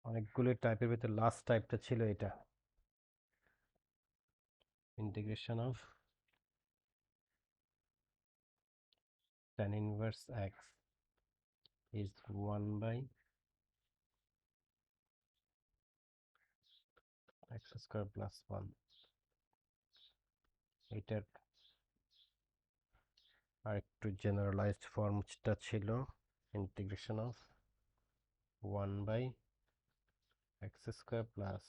অনেকগুলো টাইপের ভিতরে লাস্ট টাইপটা ছিল এটা, integration of tan inverse x is 1 by x square plus 1. এটার আর একটু জেনারেলাইজড ফর্মটা ছিল integration of 1 by x square plus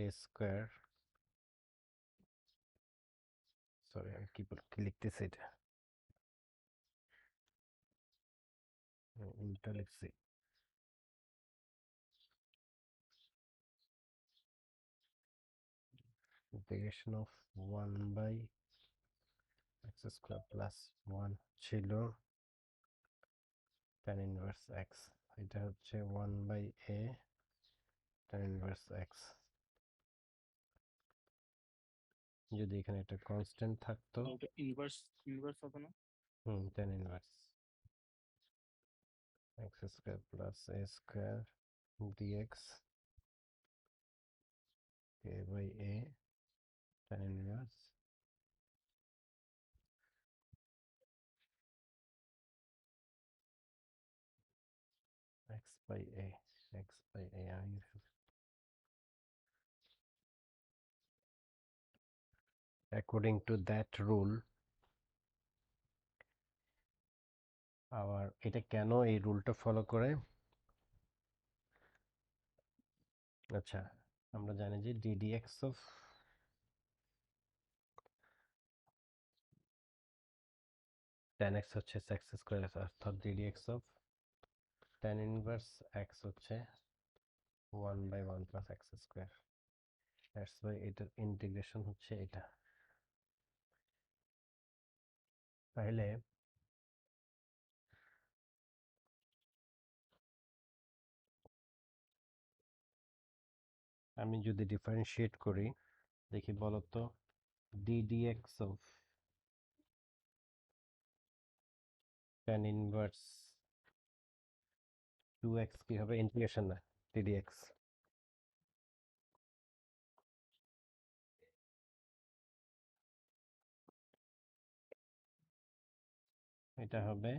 a square, sorry আমি কি লিখতেছি এটা, উল্টা লিখছি, integration of 1 by x square plus 1 ছিল tan inverse x, এটা হচ্ছে 1 by a tan inverse x। যদি এখানে একটা কনস্ট্যান্ট থাকতো, ওটা ইনভার্স ইনভার্স হবে না? tan inverse x square plus a square dx a by a tan inverse x by a, x by a আমি according to that rule, আবার এটা কেন এই রুলটা ফলো করে, আচ্ছা আমরা জানি যে ddx of tan x হচ্ছে x স্কয়ার, অর্থাৎ ddx of tan inverse x হচ্ছে 1 by 1 plus x square, that's why এটার ইন্টিগ্রেশন হচ্ছে এটা। তাহলে আমি যদি ডিফারেন্সিয়েট করি, দেখি বলতো ddx of tan inverse 2x কি হবে, ইন্টিগ্রেশন না ddx, এটা হবে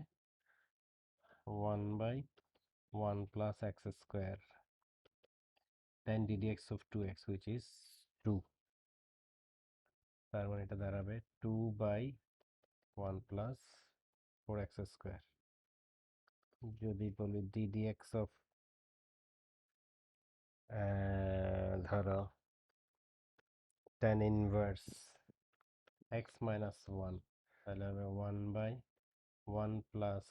1 by 1 plus x square then ddx of 2x which is 2, তার মানে এটা দাঁড়াবে 2 by 1 plus 4x square। যদি বলি ddx of ধরো tan inverse x minus 1, তাহলে হবে 1 by 1 plus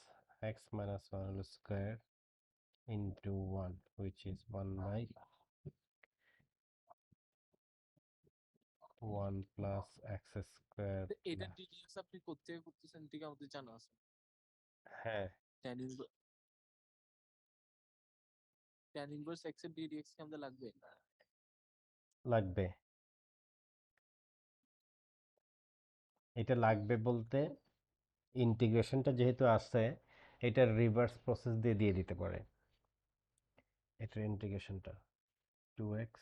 x minus 1 whole square into 1 which is 1 by 1 plus x square এটা plus, ডিডিএক্স আপনি কোত্থেকে করতেছেন ঠিক আমাদের জানা আছে? হ্যাঁ ট্যান ইনভার্স এক্স এর ডিডিএক্স কি আমাদের লাগবে? লাগবে, এটা লাগবে বলতে ইন্টিগ্রেশনটা যেহেতু আছে এটার রিভার্স প্রসেস দিয়ে দিয়ে দিতে পারে, এটার ইন্টিগ্রেশনটা 2x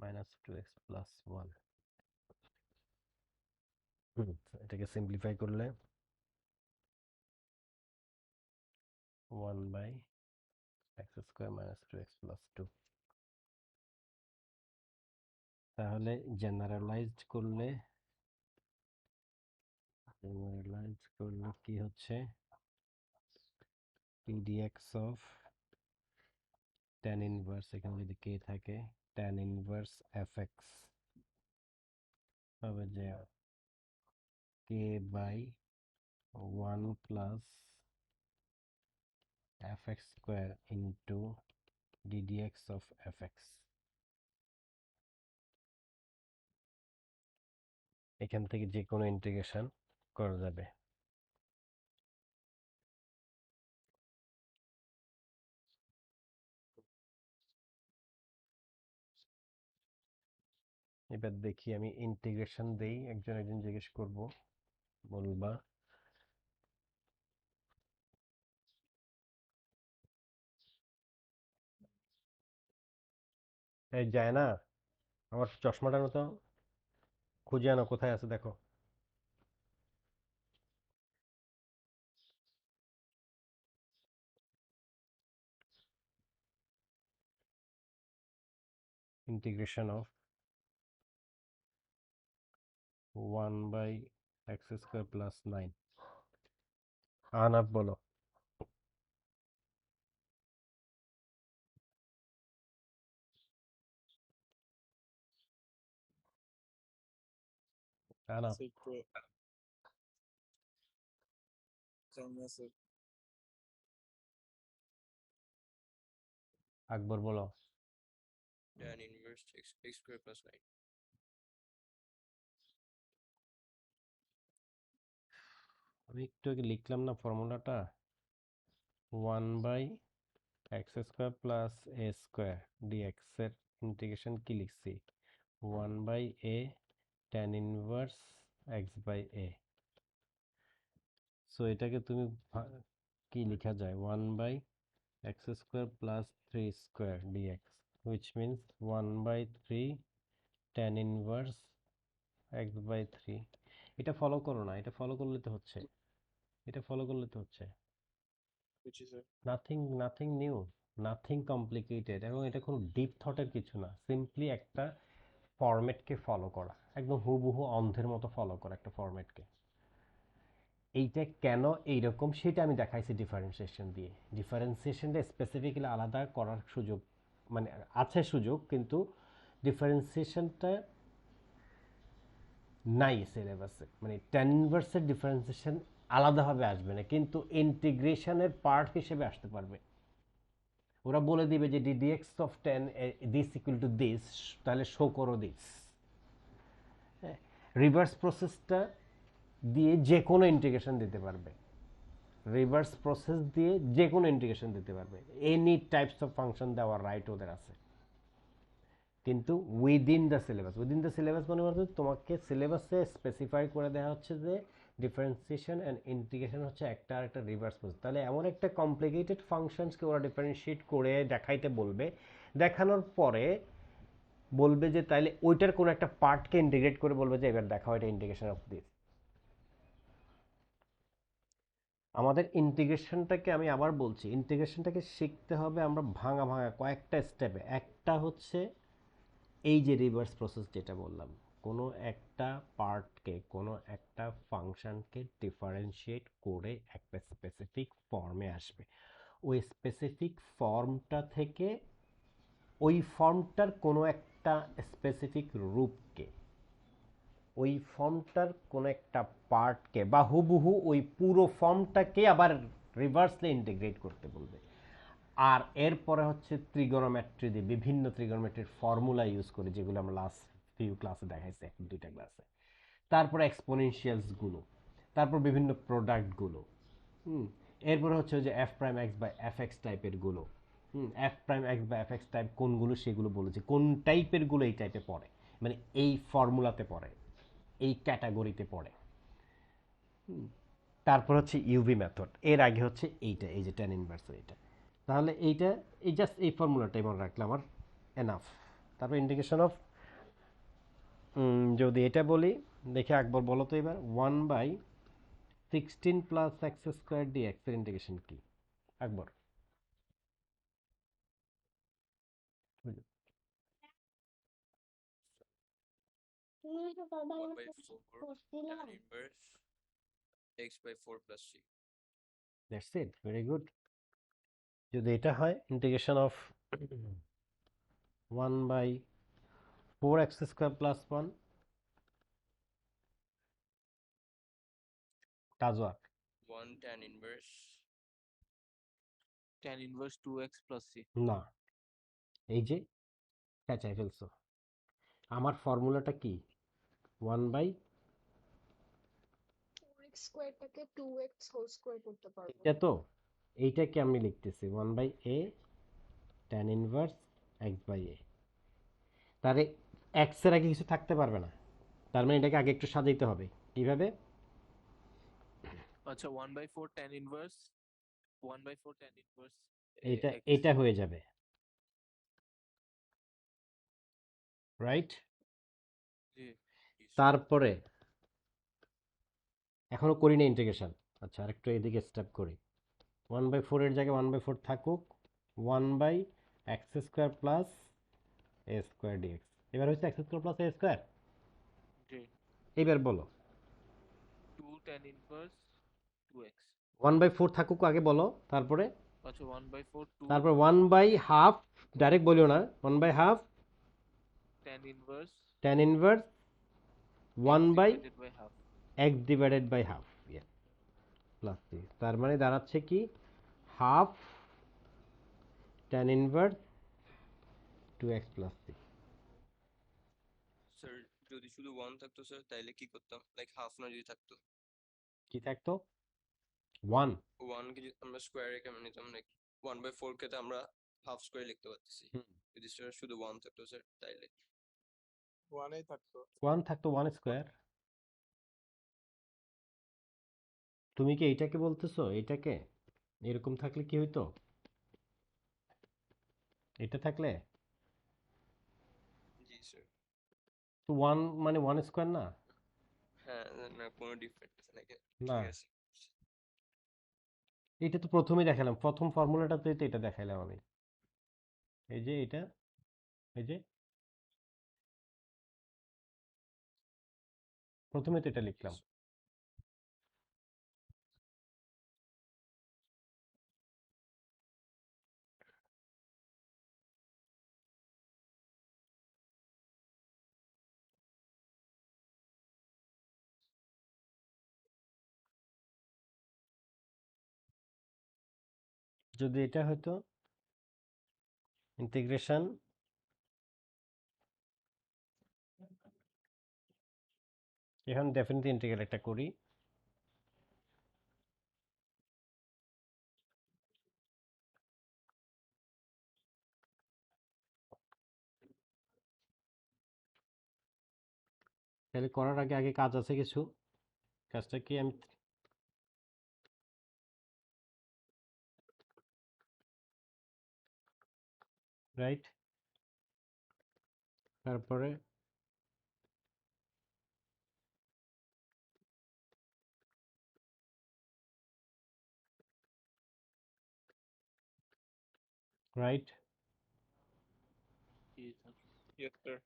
minus 2x plus 1, এটাকে সিম্পলিফাই করলে 1 by x square minus 2x plus 2, তাহলে জেনারেলাইজড করলে কি হচ্ছে pdx of tan inverse, এখানে যদি k থাকে tan inverse fx হবে যে k by 1 plus fx square into ddx of fx, এখান থেকে যে কোনো ইন্টিগ্রেশন করা যাবে। এবার দেখি আমি ইন্টিগ্রেশন দেই, একজন একজন জিজ্ঞেস করব, বলবা এই যায় না, আমার চশমাটার মতো খুঁজে আনো, কোথায় আছে দেখো। Integration of 1/x² + 9। আনাফ বলো। আনাফ। একটু জানি আছে। আকবর বলো। tan inverse x² + 9. আমি একটু আগে লিখলাম না ফর্মুলাটা, 1/x² + a² এর ইন্টিগ্রেশন কি লিখছি, 1/a tan inverse x/a। So এটাকে তুমি কি লেখা যায়, 1/x² + 3² dx, which means 1/3 tan inverse x/3। এটা ফলো করো না, এটা ফলো করলে তো হচ্ছে, এটা ফলো করলে তো হচ্ছে। বুঝছি sir. Nothing new, nothing complicated, এবং এটা কোনো ডিপ থটের কিছু না, সিম্পলি একটা ফরম্যাটকে ফলো করা, একদম হুবহু অন্ধের মতো ফলো করা একটা ফরম্যাটকে। এইটা কেন এইরকম সেটা আমি দেখাইছি ডিফারেন্সিয়েশন দিয়ে। ডিফারেন্সিয়েশনটা স্পেসিফিক্যালি আলাদা করার সুযোগ মানে আছে সুযোগ, কিন্তু ডিফারেন্সিয়েশনটা নাই সিলেবাসে, মানে টেন ইনভার্সের ডিফারেন্সিয়েশন আলাদাভাবে আসবে না, কিন্তু ইন্টিগ্রেশনের পার্ট হিসেবে আসতে পারবে। ওরা বলে দিবে যে ddx of 10 this equal to this, তাহলে শো করো দিস। রিভার্স প্রসেসটা দিয়ে যে কোনো ইন্টিগ্রেশন দিতে পারবে, রিভার্স প্রসেস দিয়ে যে কোনো ইন্টিগ্রেশন দিতে পারবে, এনি টাইপস অফ ফাংশন দেওয়ার রাইট ওদের আছে, কিন্তু within the syllabus. Within the syllabus মানে তোমাকে সিলেবাসে স্পেসিফাই করে দেওয়া হচ্ছে যে ডিফারেন্সিয়েশন অ্যান্ড ইন্টিগ্রেশন হচ্ছে একটা আর একটা রিভার্স প্রসেস। তাহলে এমন একটা কমপ্লিকেটেড ফাংশনসকে ওরা ডিফারেন্সিয়েট করে দেখাইতে বলবে, দেখানোর পরে বলবে যে তাইলে ওইটার কোনো একটা পার্টকে ইন্টিগ্রেট করে বলবে যে এবার দেখাও এটা ইন্টিগ্রেশন অফ দিস। আমাদের ইন্টিগ্রেশনটাকে আমি আবার বলছি, ইন্টিগ্রেশনটাকে শিখতে হবে আমরা ভাঙা ভাঙা কয়েকটা স্টেপে। একটা হচ্ছে এই যে রিভার্স প্রসেস যেটা বললাম, কোনো একটা পার্টকে, কোনো একটা ফাংশনকে ডিফারেন্সিয়েট করে একটা স্পেসিফিক ফর্মে আসবে, ওই স্পেসিফিক ফর্মটা থেকে ওই ফর্মটার কোনো একটা স্পেসিফিক রূপকে, ওই ফর্মটার কোনো একটা পার্টকে বা হুবহু ওই পুরো ফর্মটাকে আবার রিভার্সলি ইন্টিগ্রেট করতে বলবে। আর এরপরে হচ্ছে ত্রিগোনোমেট্রি দিয়ে, বিভিন্ন ত্রিগোনোমেট্রির ফর্মুলা ইউজ করে, যেগুলো আমরা লাস্ট ফিউ ক্লাসে দেখাইছি, এক দুইটা ক্লাসে। তারপরে এক্সপোনেনশিয়ালসগুলো, তারপর বিভিন্ন প্রোডাক্টগুলো। এরপরে হচ্ছে যে এফ প্রাইম এক্স বা এফ এক্স টাইপের গুলো। এফ প্রাইম এক্স বা এফ এক্স টাইপ কোনগুলো সেগুলো বলেছে, কোন টাইপের গুলো এই টাইপে পড়ে, মানে এই ফর্মুলাতে পড়ে, এই ক্যাটাগরিতে পড়ে। তারপর হচ্ছে ইউভি মেথড, এর আগে হচ্ছে এইটা, এই যে টেন ইনভার্স এইটা। তাহলে এইটা, এই জাস্ট এই ফর্মুলাটাই মনে রাখলে আমার এনাফ। তারপর ইন্টিগ্রেশন অফ, যদি এটা বলি, দেখে আকবর বলো তো এবার, 1/16 + x² dx এর ইন্টিগ্রেশন কি আকবর? 1/4 tan inverse x/4 + 3. That's it, very good. যদি এটা হয় integration of 1/4x² + 1, তাজওয়া 1 tan inverse tan inverse 2x + c। না, এই যে পেঁচাই ফেলছো, আমার ফর্মুলাটা কি, 1/, 4x স্কোয়ারটাকে 2x হোল স্কোয়ার করতে পারবো। এটা তো এইটাকে আমি লিখতেছি 1/a tan ইনভার্স x/a। তারে এক্স এর আগে কিছু থাকতে পারবে না, তার মানে এটাকে আগে একটু সাজাইতে হবে। কিভাবে? আচ্ছা 1/4 tan inverse 1/4 tan inverse এটা x। এটা হয়ে যাবে, রাইট? জি তারপরে এখনো করি না ইন্টিগ্রেশন। আচ্ছা, আরেকটু এদিকে স্টেপ করি। 1/4 এর জায়গায় 1/4 থাকুক, 1/x² প্লাস এ স্কোয়ার ডিএক্স। এবার হচ্ছে x² প্লাস এ স্কোয়ার। জি এবার বলো 2 tan inverse 2x 1/4 থাকুক আগে বলো, তারপরে আচ্ছা 1/4 2 তারপর 1/2 ডাইরেক্ট বলিও না, 1/2 tan inverse tan inverse x 1 by divided by half x divided by half plus C. তার মানে দাঁড়াচ্ছে কি half tan inverse 2x plus C. Sir, যদি শুধু 1 থাকতো স্যার তাইলে কি করতাম? লাইক হাফ না যদি থাকতো, কি থাকতো? 1। 1 কে যদি আমরা স্কোয়ারে কেমন নিতাম? লাইক 1/4 কে তো আমরা হাফ স্কোয়ার লিখতে পারতেছি। যদি স্যার শুধু 1 থাকতো স্যার তাইলে 1 থাকতো 1 থাকতো 1 স্কোয়ার। তুমি কি এইটাকে বলতেছো? এইটাকে এরকম থাকলে কি হইতো? এটা থাকলে জি স্যার। তো 1 মানে 1 স্কোয়ার না? হ্যাঁ, না কোনো ডিফারেন্স নাকি? না, ঠিক আছে। এটা তো প্রথমেই দেখালাম, প্রথম ফর্মুলাটাতে তো এটা দেখাইলাম আমি। এই যে এটা, এই যে প্রথমে তো এটা লিখলাম। যদি এটা হতো ইন্টিগ্রেশন এখন ডেফিনেটলি ইন্টিগ্রেল একটা করি। তাহলে করার আগে আগে কাজ আছে কিছু। কাজটা কি আমি রাইট, তারপরে রাইট, yes sir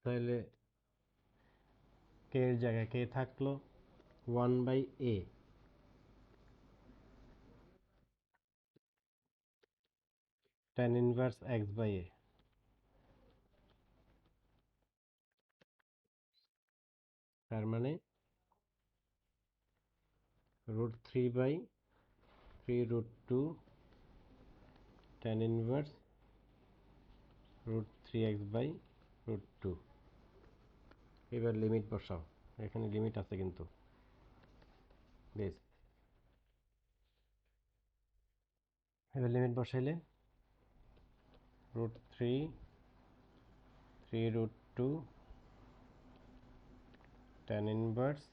তাহলে কে এর জায়গায় কে থাকলো 1/a tan ইনভার্স x/a। তার মানে √3/3√2 tan ইনভার্স √3x/√2। এবার লিমিট বসাও, এখানে লিমিট আছে কিন্তু বেশ। এবার লিমিট বসাইলে √3/3√2 tan inverse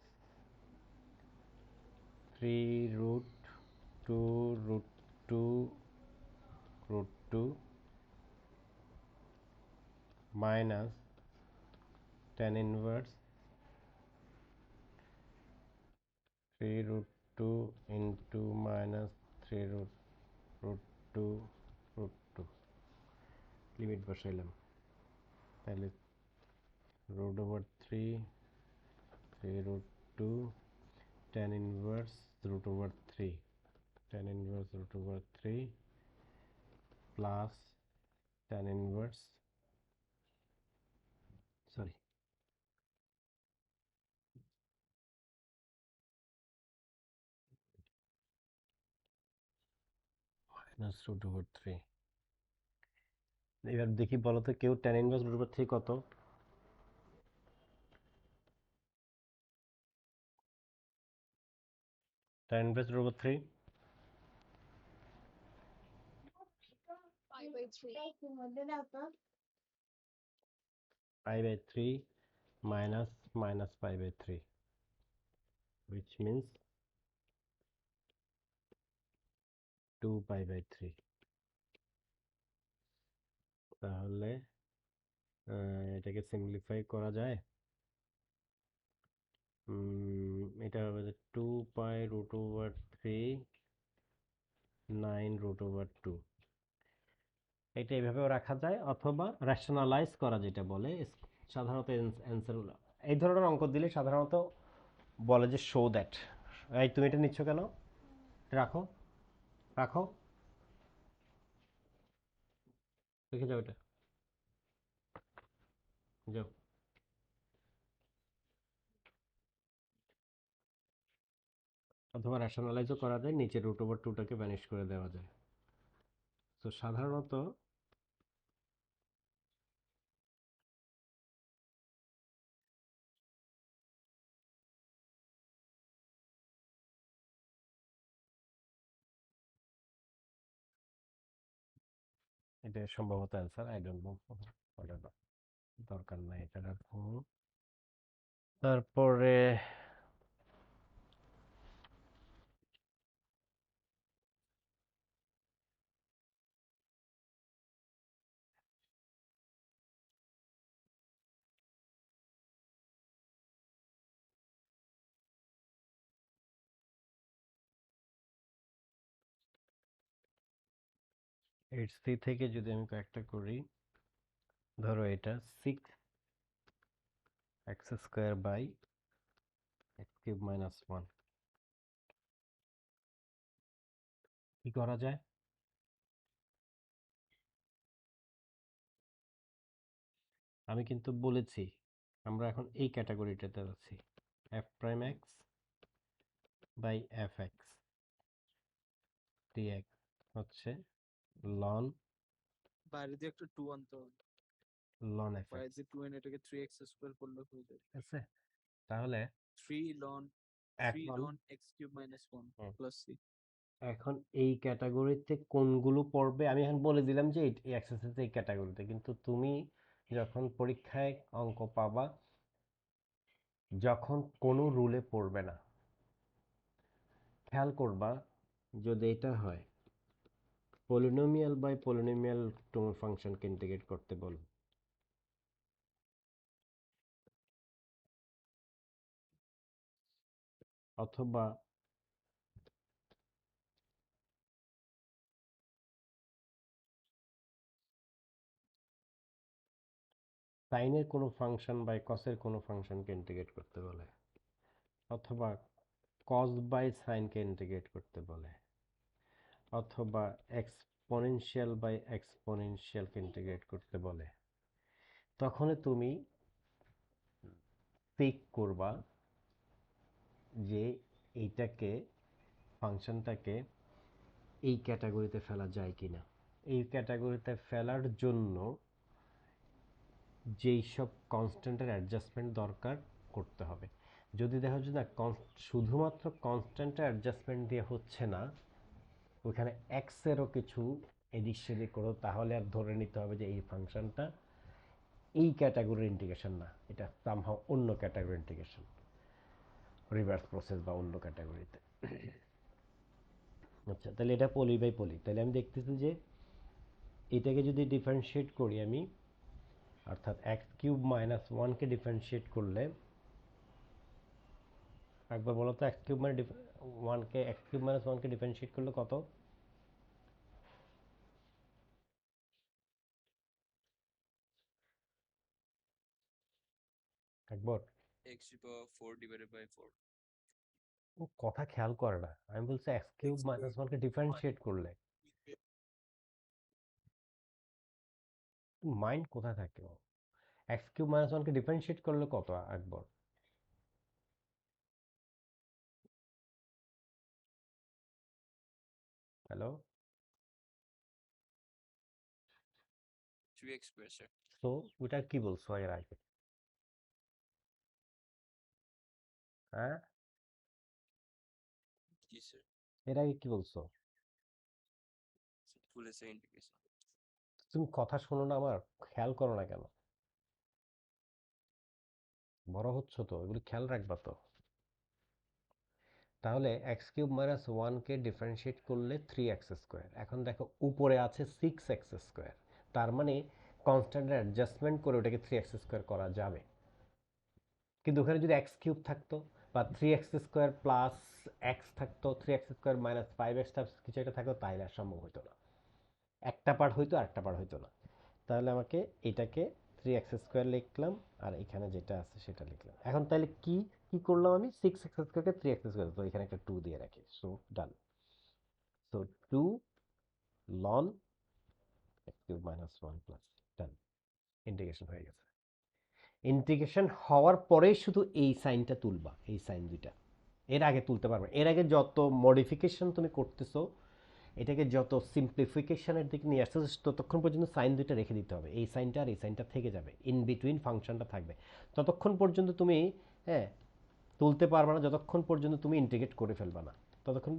3√2√2 minus tan inverse 3√2 into minus 3√2√2 limit বসাইলাম। তাহলে √3/3√2 tan inverse √3 tan inverse √3 plus tan inverse sorry minus √3। এবার দেখি বলো তো কেউ tan ইনভার্স √3 কত? tan inverse √3 pi/3 minus minus pi/3 which means 2 pi/3। তাহলে এটাকে সিম্পলিফাই করা যায়। এটা হবে যে 2π√3 9√2। এটা এইভাবেও রাখা যায়, অথবা রেশনালাইজ করা যেটা বলে সাধারণত অ্যান্সার। এই ধরনের অঙ্ক দিলে সাধারণত বলে যে শো দ্যাট। এই তুমি এটা নিচ্ছ কেন? রাখো, রাখো, রেখে যাও এটা, যাও। অথবা রেশনালাইজও করা যায়, নিচে √2টাকে ভ্যানিশ করে দেওয়া যায়। তো সাধারণত এটা সম্ভবত অ্যান্সার, আই ডোন্ট নো, দরকার নাই, এটা রাখো। তারপরে এইট সি থেকে যদি আমি কয়েকটা করি, ধরো এটা 6x² / x³ - 1, কি করা যায়? আমি কিন্তু বলেছি আমরা এখন এই ক্যাটাগরিটাতে আছি, f'(x) dx হচ্ছে ln বাইরে দিয়ে একটা 2 আনতে হবে, f(x), বাইরে দিয়ে 2 এনে এটাকে 3x² করলে হয়ে যাবে। ঠিক আছে? তাহলে 3 ln এখন x³ - 1 হুম, প্লাস c। এখন এই ক্যাটাগরিতে কোনগুলো পড়বে আমি এখন বলে দিলাম যে এই এক্সারসাইজ এই ক্যাটাগরিতে, কিন্তু তুমি যখন পরীক্ষায় অঙ্ক পাবা, যখন কোনো রুলে পড়বে না, খেয়াল করবা যদি এটা হয় পলিনোমিয়াল বাই পলিনোমিয়াল তুমি ফাংশনকে ইন্টিগ্রেট করতে বলো, অথবা সাইনের কোনো ফাংশন বাই কসের কোনো ফাংশনকে ইন্টিগ্রেট করতে বলে, অথবা কস বাই সাইনকে ইন্টিগ্রেট করতে বলে, অথবা এক্সপোনেনশিয়াল বাই এক্সপোনেনশিয়ালকে ইন্টিগ্রেট করতে বলে, তখন তুমি পিক করবা যে এইটাকে, ফাংশনটাকে এই ক্যাটাগরিতে ফেলা যায় কিনা। এই ক্যাটাগরিতে ফেলার জন্য যেই সব কনস্ট্যান্টের অ্যাডজাস্টমেন্ট দরকার করতে হবে। যদি দেখা যায় না শুধুমাত্র কনস্ট্যান্টের অ্যাডজাস্টমেন্ট দিয়ে হচ্ছে না, ওইখানে এক্সেরও কিছু এদিক সেদিক করো, তাহলে আর ধরে নিতে হবে যে এই ফাংশনটা এই ক্যাটাগরির ইন্টিগ্রেশন না, এটা সামহাও অন্য ক্যাটাগরির ইন্টিগ্রেশন, রিভার্স প্রসেস বা অন্য ক্যাটাগরিতে। আচ্ছা, তাহলে এটা পলি বাই পলি, তাহলে আমি দেখতেছি যে এটাকে যদি ডিফারেন্সিয়েট করি আমি, অর্থাৎ x³ - 1কে ডিফারেন্সিয়েট করলে, একবার বলো তো x³ মানে 1কে, x³ - 1কে ডিফারেন্সিয়েট করলে কত? একবার x⁴ ও কথা খেয়াল করে না, আমি বলছি x³ - 1কে ডিফারেন্সিয়েট করলে, মাইন্ড কোথায় থাকে? x³ - 1কে ডিফারেন্সিয়েট করলে কত একবার? Hello, 3x², sir. তো ওটা কি বলছো এর আগে? হ্যাঁ, জি স্যার, এর আগে কি বলছো? ভুলে স্যার ইন্টিগ্রেশন। তুমি কথা শোনো না আমার, খেয়াল করো না কেন? বড় হচ্ছ তো, এগুলি খেয়াল রাখবা তো। তাহলে x³ - 1কে ডিফারেন্সিয়েট করলে 3x², এখন দেখো উপরে আছে 6x², তার মানে কনস্ট্যান্টের অ্যাডজাস্টমেন্ট করে ওটাকে 3x² করা যাবে, কিন্তু ওখানে যদি x³ থাকতো বা 3x² প্লাস এক্স থাকতো, 3x² মাইনাস 5x কিছু একটা থাকতো, তাহলে আর সম্ভব হতো না। একটা পার্ট হইতো আর একটা পার্ট হইতো না। তাহলে আমাকে এটাকে 3x² লিখলাম আর এখানে যেটা আছে সেটা লিখলাম। এখন তাহলে কি কি করলাম আমি? 6x² কে 3x², তো এখানে একটা 2 দিয়ে রাখি। So done. So 2 ln x³ minus 1 plus, done, integration হয়ে গেছে। ইন্টিগ্রেশন হওয়ার পরেই শুধু এই সাইনটা তুলবা, এই সাইন দুইটা, এর আগে তুলতে পারবে না। এর আগে যত মডিফিকেশন তুমি করতেছো, এটাকে যত সিম্পলিফিকেশনের দিকে নিয়ে আসতেছো, ততক্ষণ পর্যন্ত সাইন দুইটা রেখে দিতে হবে। এই সাইনটা আর এই সাইনটা থেকে যাবে, ইন বিটুইন ফাংশনটা থাকবে। ততক্ষণ পর্যন্ত তুমি হ্যাঁ তুলতে পারবে না যতক্ষণ পর্যন্ত তুমি ইন্টিগ্রেট করে ফেলবে না, ততক্ষণ।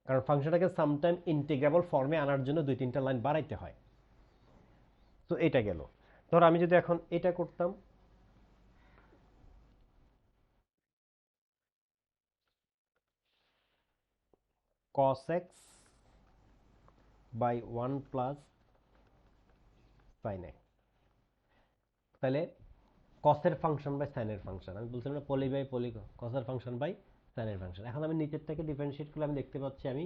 কারণ ফাংশনটাকে সামটাইম ইন্টিগ্রেবল ফর্মে আনার জন্য 2-3টা লাইন বাড়াইতে হয়। তো এটা গেল। ধর আমি যদি এখন এটা করতাম, cos x by 1 plus sin x, তাহলে কসের ফাংশন বাই সাইনের ফাংশন, আমি বলছিলাম না পলি বাই পলি, কসের ফাংশন বাই সাইনের ফাংশন। এখন আমি নিচের থেকে ডিফারেন্সিয়েট করলে আমি দেখতে পাচ্ছি আমি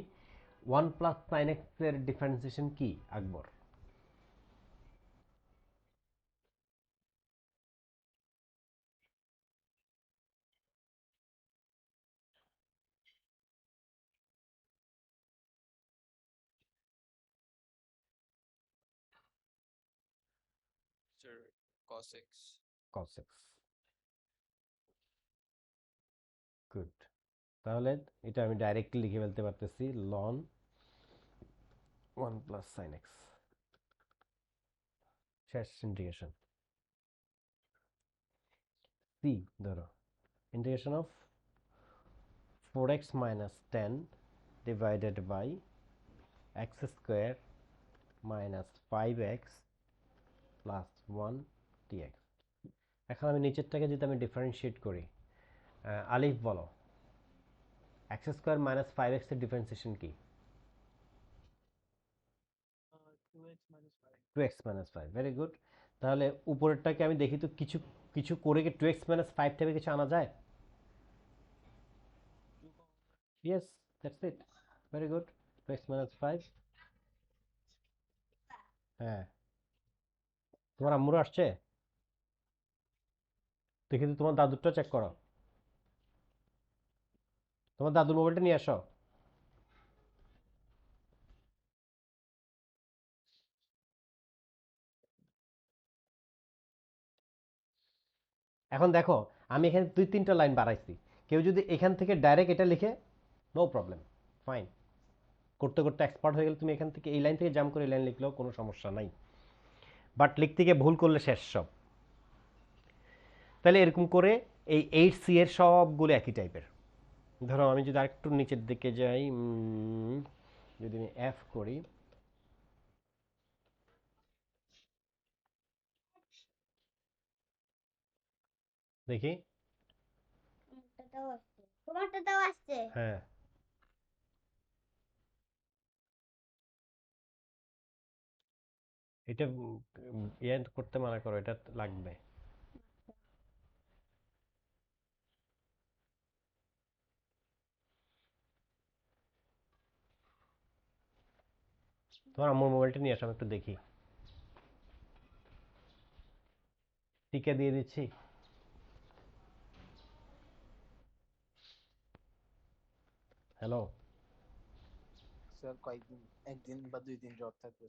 1 প্লাস সাইন এক্স এর ডিফারেন্সিয়েশন কি Akbar? Sir cos x। cos x, good. তাহলে এটা আমি ডাইরেক্টলি লিখে ফেলতে পারতেছি ln 1 প্লাস সাইন এক্স, শেষ ইন্টিগ্রেশন। সি ধরো integration of 4x minus 10 divided by x square minus 5x plus 1 dx। এখন আমি নিচেরটাকে যদি আমি ডিফারেন্সিয়েট করি, আলিফ বলো x² মাইনাস 5x এর ডিফারেন্সিয়েশন কি? 2x minus 5. 2x minus 5, very good. তাহলে উপরেরটাকে আমি দেখি তো কিছু কিছু করে কি 2x মাইনাস 5 টাইপে কিছু আনা যায়? 2 comma yes, that's it, very good. 2x minus 5, হ্যাঁ। তোমার আম্মুরও আসছে? দেখি তো তোমার দাদুরটা চেক করো, তোমার দাদুর মোবাইলটা নিয়ে আসো। এখন দেখো আমি এখানে 2-3টা লাইন বাড়াইছি, কেউ যদি এখান থেকে ডাইরেক্ট এটা লিখে নো প্রবলেম, ফাইন। করতে করতে এক্সপার্ট হয়ে গেলে তুমি এখান থেকে এই লাইন থেকে জাম্প করে এই লাইন লিখলেও কোনো সমস্যা নাই, বাট লিখতে গিয়ে ভুল করলে শেষ সব। তাহলে এরকম করে এই 8c এর সবগুলো একই টাইপের। ধরো আমি যদি আরেকটু নিচের দিকে যাই, যদি আমি এফ করি, দেখি, তোমারটাও আসছে। হ্যাঁ এটা ইয়ে করতে মানা করো, এটা লাগবে। তোমার আম্মুর মোবাইলটা নিয়ে আসো, আমি একটু দেখি। টিকা দিয়ে দিচ্ছি। হ্যালো, স্যার কয়েকদিন, একদিন বা 2 দিন জ্বর থাকবে।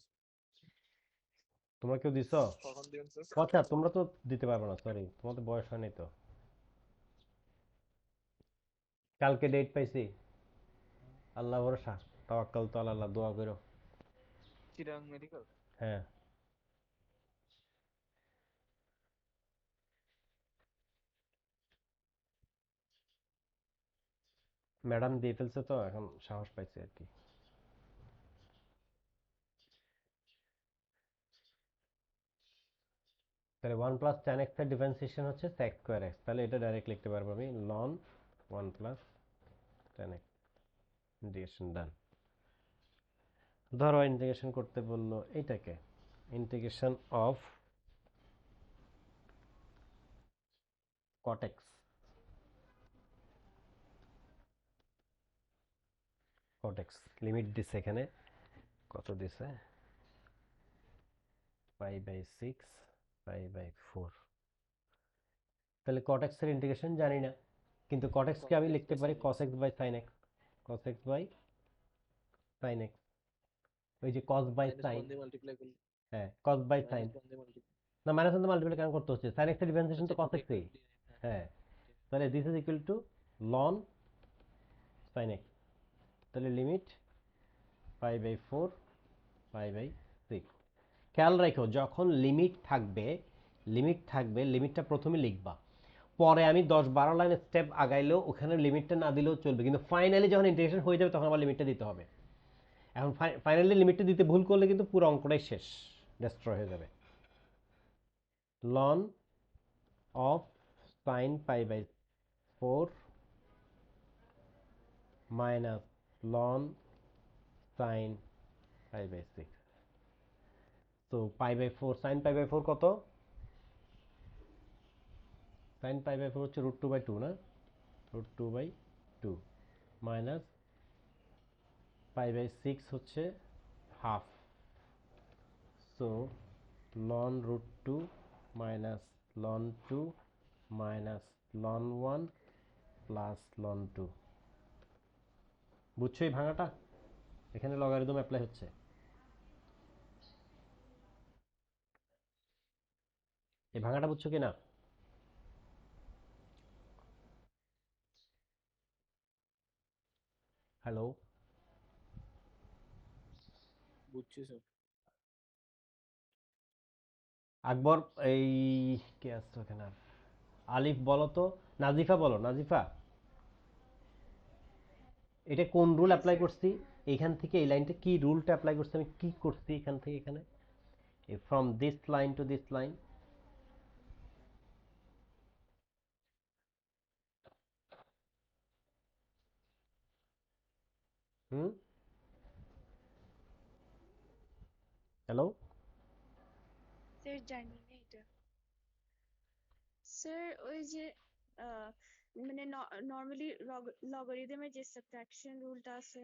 তোমরা কেউ দিছ? কখন দিবেন স্যার? আচ্ছা তোমরা তো দিতে পারবে না, সরি, তোমাদের বয়স হয়নি তো। কালকে ডেট পাইছি, আল্লাহ ভরসা, তাওয়াক্কাল তো আল্লাহ, দোয়া করো। চিরাং মেডিকেল। হ্যাঁ, ম্যাডাম দিয়ে ফেলছে তো এখন সাহস পাইছে আর কি। তাহলে 1 প্লাস tan x এর ডিফারেন্সিয়েশন হচ্ছে sec স্কয়ার x, তাহলে এটা ডাইরেক্ট লিখতে পারবো আমি ln 1 plus tan x, integration done. ধরো ইন্টিগ্রেশন করতে বললো এইটাকে, integration of cot x, cot x limit দিছে এখানে, কত দিছে, π/6 π/4। তাহলে cot x এর ইন্টিগ্রেশন জানি না, কিন্তু cot x কে আমি লিখতে পারি cos x by sin x, cos x by sin x, ওই যে cos by sin, হ্যাঁ cos by sin, না মাইনাস ওয়ান দিয়ে মাল্টিপ্লাই কেন করতে হচ্ছে, sin x এর ডিফারেন্সিয়েশন তো cos x এই, হ্যাঁ তাহলে this is equal to ln sin x, তাহলে লিমিট π/4 π/6। খেয়াল রাখো যখন লিমিট থাকবে লিমিটটা প্রথমে লিখবা, পরে আমি 10-12 লাইন স্টেপ আগাইলেও ওখানে লিমিটটা না দিলেও চলবে, কিন্তু ফাইনালি যখন ইন্টিগ্রেশন হয়ে যাবে তখন আবার লিমিটটা দিতে হবে। এখন ফাইনালি লিমিটটা দিতে ভুল করলে কিন্তু পুরো অঙ্কটাই শেষ, ডেস্ট্রয় হয়ে যাবে। ln of sin π/4 minus ln sin π/6, তো π/4 sin π/4 কত, sin π/4 হচ্ছে √2/2 না, √2/2 মাইনাস π/6 হচ্ছে half, so ln √2 minus ln 2 minus ln 1 plus ln 2। বুঝছো এই ভাঙাটা, এখানে লগারিদম অ্যাপ্লাই হচ্ছে। এই ভাঙাটা বুঝছো কিনা? হ্যালো বুঝছি স্যার। আকবর, এই কে আসছো এখানে, আলিফ বলো তো, নাজিফা বলো, নাজিফা এটা কোন রুল অ্যাপ্লাই করছি, এখান থেকে এই লাইনটা কি রুলটা অ্যাপ্লাই করছি, আমি কি করছি এখান থেকে এখানে, from this line to this line, hmm hello sir জানি না এটা। স্যার ওই যে মানে নরমালি লগারিদমের যে সাবট্রাকশন রুলটা আছে,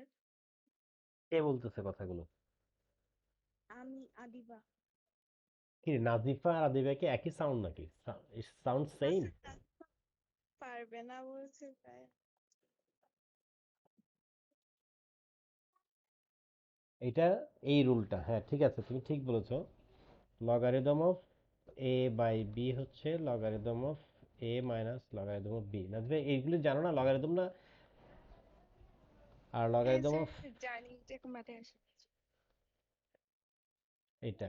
কে বলতেছে কথাগুলো, আমি আদিবা। কি রে, নাজিফা আর আদিবা কি একই সাউন্ড নাকি, সাউন্ড সেম? পারবে না বলছে তাই। এটা এই রুলটা, হ্যাঁ ঠিক আছে তুমি ঠিক বলেছো, logarithm of a by b হচ্ছে logarithm of a minus logarithm of b। Nazifa এইগুলো জানো না, লগারিদম না, আর লগারিদম অফ জানি, এটা মাথায় আসে। এটা,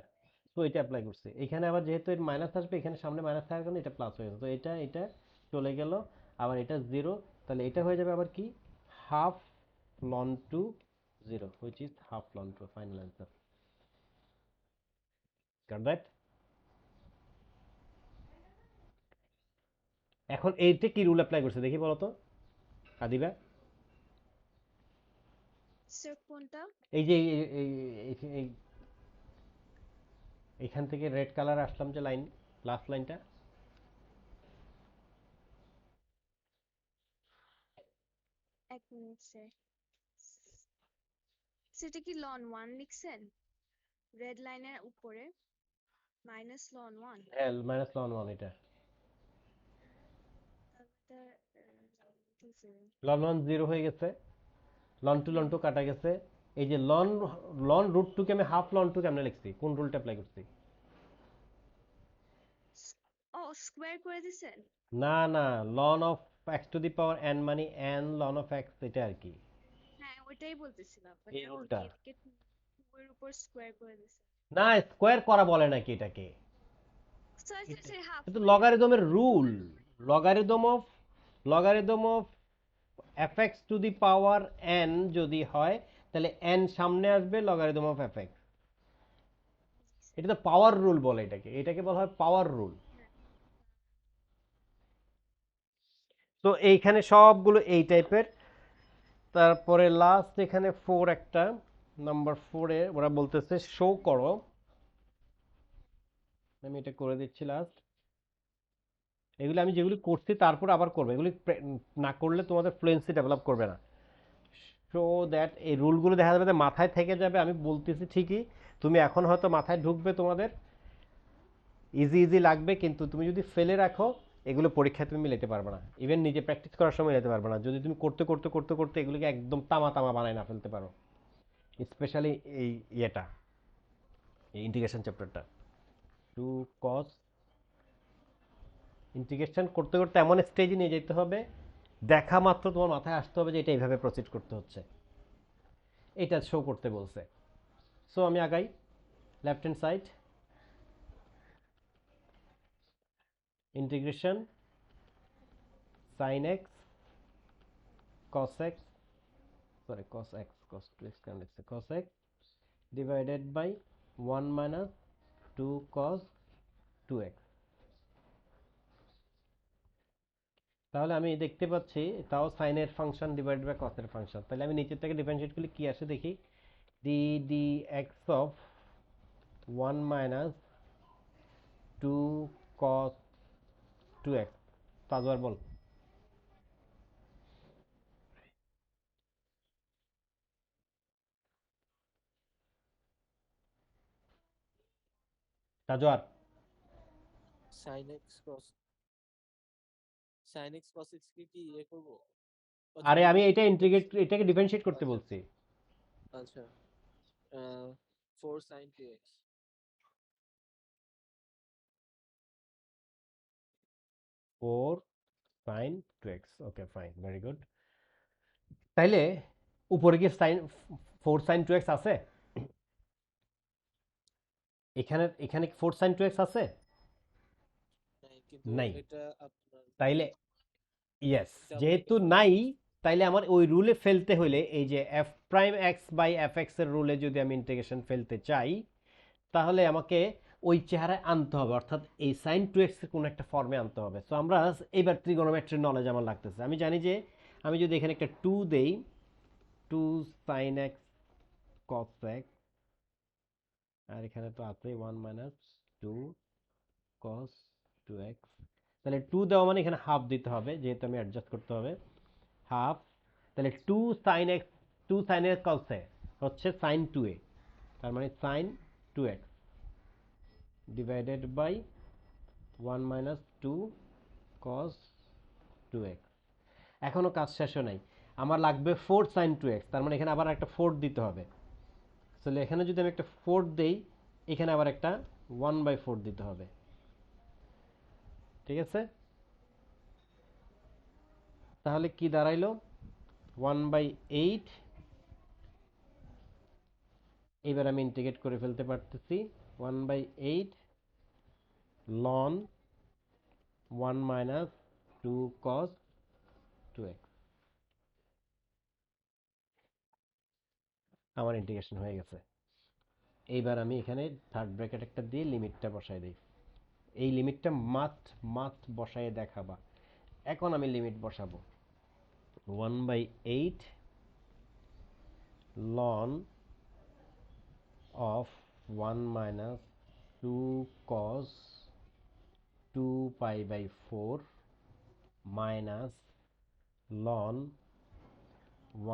তো এটা অ্যাপ্লাই করছে এখানে, আবার যেহেতু এর মাইনাস আসবে এখানে সামনে মাইনাস থাকার কারণে এটা প্লাস হয়ে যাবে, তো এটা চলে গেল, আবার এটা 0, তাহলে এটা হয়ে যাবে আবার কি, half ln 2 0 which is half ln 2, final answer, got that? এখন এইটা কি রুল অ্যাপ্লাই করছে দেখি বলো তো আদিবা, স্যার কোনটা? এই যে এখান থেকে রেড কালার আসলাম যে লাইন, লাস্ট লাইনটা, এক মিনিট স্যার। সেটা কি লন 1 লিখছেন রেড লাইনের উপরে, মাইনাস লন 1? হ্যাঁ মাইনাস ln 1, এটা ln 1 0 হয়ে গেছে, ln 2 কাটা গেছে, এই যে ln √2 কে আমি হাফ ln 2 কেমনে লিখছি, কোন রুলটা অ্যাপ্লাই করছি? ও স্কয়ার করে দিছেন? না না, ln of x two the power n মানে n ln অফ x, এটা আর কি, হ্যাঁ ওইটাই বলতেছিলাম, এই রুলটা। এটাকে 2 এর উপর স্কয়ার করে দিছেন। না স্কোয়ার করা বলে নাকি এটাকে, স্যার স্যার হাফ কিন্তু লগারিদমের rule, logarithm of fx to the power n যদি হয় তাহলে n সামনে আসবে লগারিদম অফ fx, এটা তো পাওয়ার রুল বলে, এটাকে বলা হয় পাওয়ার রুল। তো এইখানে সবগুলো এই টাইপের, তারপরে লাস্ট এখানে 4 একটা, নাম্বার 4-এ ওরা বলতেছে শো করো, আমি এটা করে দিচ্ছি লাস্ট। এগুলো আমি যেগুলি করছি তারপর আবার করবো, এগুলি না করলে তোমাদের ফ্লুয়েন্সি ডেভেলপ করবে না। সো দ্যাট এই রুলগুলো দেখা যাবে যে মাথায় থেকে যাবে, আমি বলতেছি ঠিকই, তুমি এখন হয়তো মাথায় ঢুকবে, তোমাদের ইজি ইজি লাগবে, কিন্তু তুমি যদি ফেলে রাখো এগুলো পরীক্ষায় তুমি মিলাতে পারবে না, ইভেন নিজে প্র্যাকটিস করার সময় মিলাতে পারবে না, যদি তুমি করতে করতে করতে করতে এগুলোকে একদম তামা তামা বানায় না ফেলতে পারো, স্পেশালি এই ইয়েটা, এই ইন্টিগ্রেশন চ্যাপ্টারটা। টু কস, ইন্টিগ্রেশন করতে করতে এমন স্টেজে নিয়ে যেতে হবে, দেখা মাত্র তোমার মাথায় আসতে হবে যে এটা এইভাবে প্রসিড করতে হচ্ছে, এটা শো করতে বলছে। সো আমি আগাই, left hand side integration sin x cos x, sorry cos x, cos 2x কেন লিখছে, cos x divided by 1 minus 2 cos 2x। তাহলে আমি দেখতে পাচ্ছি তাও sin এর ফাংশন ডিভাইডেড বাই cos এর ফাংশন, তাহলে আমি নিচের থেকে ডিফারেন্সিয়েট করলে কি আসে দেখি, d dx of 1 minus 2 cos 2x। Tajwar ball. Tajwar, sin x cos x কে কি ইয়ে করব? আরে আমি এটা ইন্টিগ্রেট, এটাকে ডিফারেন্সিয়েট করতে বলছি। আচ্ছা 4 sin 2x 4 sin 2x, okay fine, very good. তাইলে উপরে কি সাইন 4 sin 2x আছে? এখানে এখানে 4 sin 2x আছে? নাই, কিন্তু নাই। এটা আপনার তাইলে ইয়েস, ডাবল যেহেতু একটা নাই, তাইলে আমার ওই রুলে ফেলতে হলে এই যে f prime x by F X এর রুলে যদি আমি ইন্টিগ্রেশন ফেলতে চাই, তাহলে আমাকে ওই চেহারায় আনতে হবে, অর্থাৎ এই সাইন 2x এর কোনো একটা ফর্মে আনতে হবে। সো আমরা এইবার ত্রিগোনোমেট্রির নলেজ আমার লাগতেছে, আমি জানি যে আমি যদি এখানে একটা 2 দেই, 2 sin x cos x, আর এখানে তো আছে 1 মাইনাস 2 cos 2x, তাহলে 2 দেওয়া মানে এখানে হাফ দিতে হবে, যেহেতু আমি অ্যাডজাস্ট করতে হবে হাফ, তাহলে 2 sin x, 2 sin x cos x হচ্ছে sin 2a, তার মানে sin 2x divided by 1 minus 2 cos 2x। এখনো কাজ শেষ নাই, আমার লাগবে 4 sin 2x, তার মানে এখানে আবার একটা 4 দিতে হবে। তাহলে এখানে যদি আমি একটা 4 দেই, এখানে আবার একটা 1/4 দিতে হবে, ঠিক আছে? তাহলে কি দাঁড়াইলো, 1/8। এবার আমি ইন্টিগ্রেট করে ফেলতে পারতেছি, 1/8 ln 1 minus 2 cos 2x। আমার ইন্টিগ্রেশন হয়ে গেছে। এইবার আমি এখানে থার্ড ব্র্যাকেট একটা দিয়ে লিমিটটা বসাই দিই, এই লিমিটটা মাস্ট বসায় দেখাবা। এখন আমি লিমিট বসাবো, 1/8 ln of 1 minus 2 cos 2 pi by 4 minus ln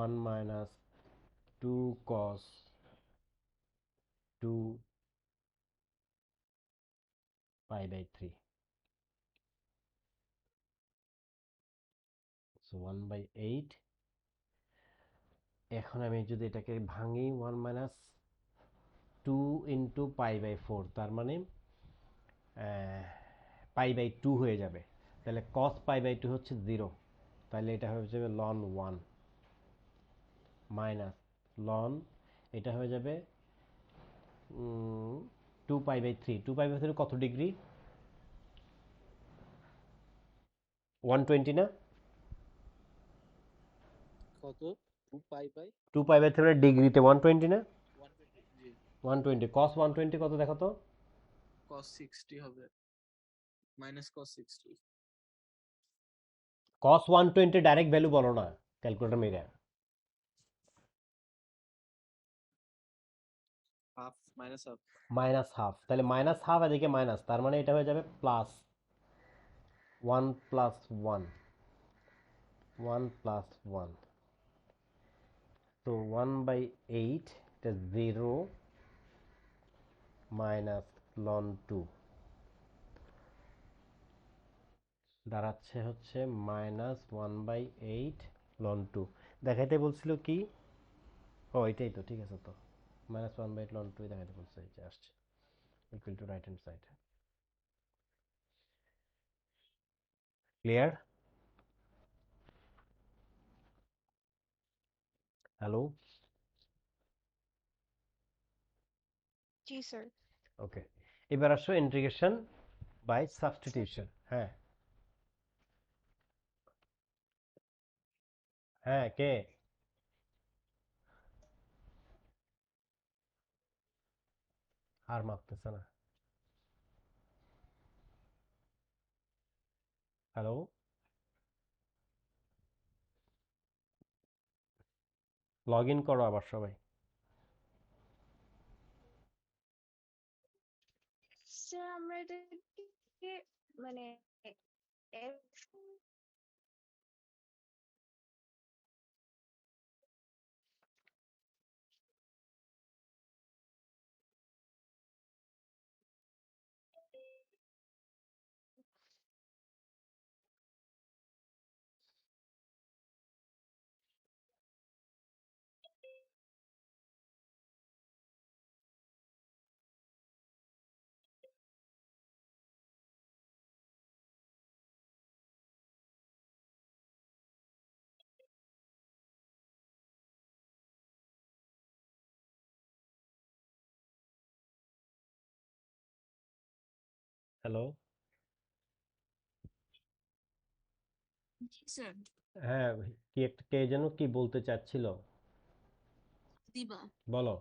1 minus 2 cos 2 pi by 3। So 1/8, এখন আমি যদি এটাকে ভাঙি 1 minus 2 into pi by 4, তার মানে pi by 2 হয়ে যাবে, তাহলে cos pi by 2 হচ্ছে 0, তাহলে এটা হয়ে যাবে ln 1 মাইনাস ln, এটা হয়ে যাবে 2 pi by 3, 2 pi by 3 কত ডিগ্রি, 120 না? কত 2 পাই বাই 2 pi by 3 ডিগ্রিতে 120 না? 120 জি 120 cos 120 কত দেখো তো? cos 60 হবে minus cos 60। cos 120 direct value বলো না, ক্যালকুলেটর মেরে। Half minus half minus half, তাহলে মাইনাস হাফ এদিকে মাইনাস, তার মানে এটা হয়ে যাবে প্লাস 1 প্লাস 1, 1 প্লাস 1, তো 1/8 এটা 0 মাইনাস লন 2 দাঁড়াচ্ছে হচ্ছে মাইনাস 1/8 লন 2। দেখাইতে বলছিল কি, ও এটাই তো, ঠিক আছে, তো মাইনাস 1/8 লন 2 দেখাইতে বলছে, এই যে আসছে equal to right hand side. Clear? Hello? জি স্যার। ওকে, এবার আসো ইন্টিগ্রেশন বাই সাবস্টিটিউশন। হ্যাঁ হ্যাঁ, কে? আর মাপতেছে না। হ্যালো? লগ ইন করো আবার সবাই। স্যার আমরা এটাকে মানে হ্যালো? জি স্যার। হ্যাঁ, কি একটা কে যেন কি বলতে চাচ্ছিল, দিবা, বলো।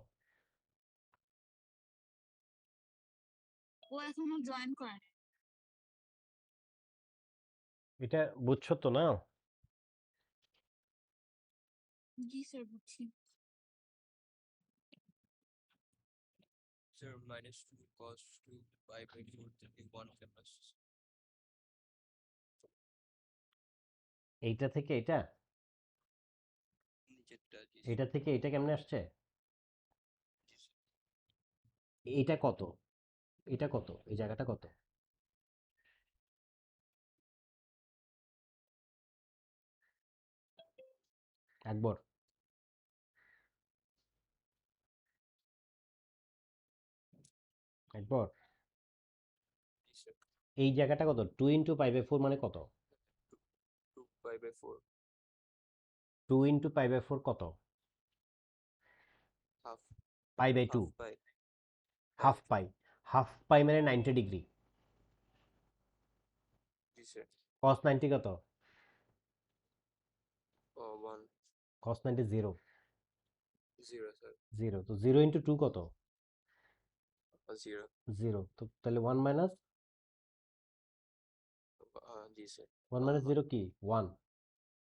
ও এখনো জয়েন করে নাই। এটা বুঝছো তো না? জি স্যার বুঝছি। Sir, -2 cos 2 pi/4 থেকে 1 কে আসছে। এইটা থেকে এটা, নিচেরটা জি এটা থেকে এটা কেমনে আসছে? স্যার। এটা কত, এটা কত, এই জায়গাটা কত? একবার একবার জি স্যার। এই জায়গাটা কত? 2 ইন্টু পাই বাই 4 মানে কত? 2 pi/4 2 ইন্টু পাই বাই 4 কত? হাফ পাই/2, হাফ পাই হাফ পাই। পাই, হাফ পাই মানে 90 ডিগ্রি। জি স্যার। cos 90 কত? ও 1 cos 90 0, 0 স্যার। 0, তো 0 ইন্টু 2 কত? 0 0, তো তাহলে 1 মাইনাস জি স্যার। 1 মাইনাস 0 কি? 1,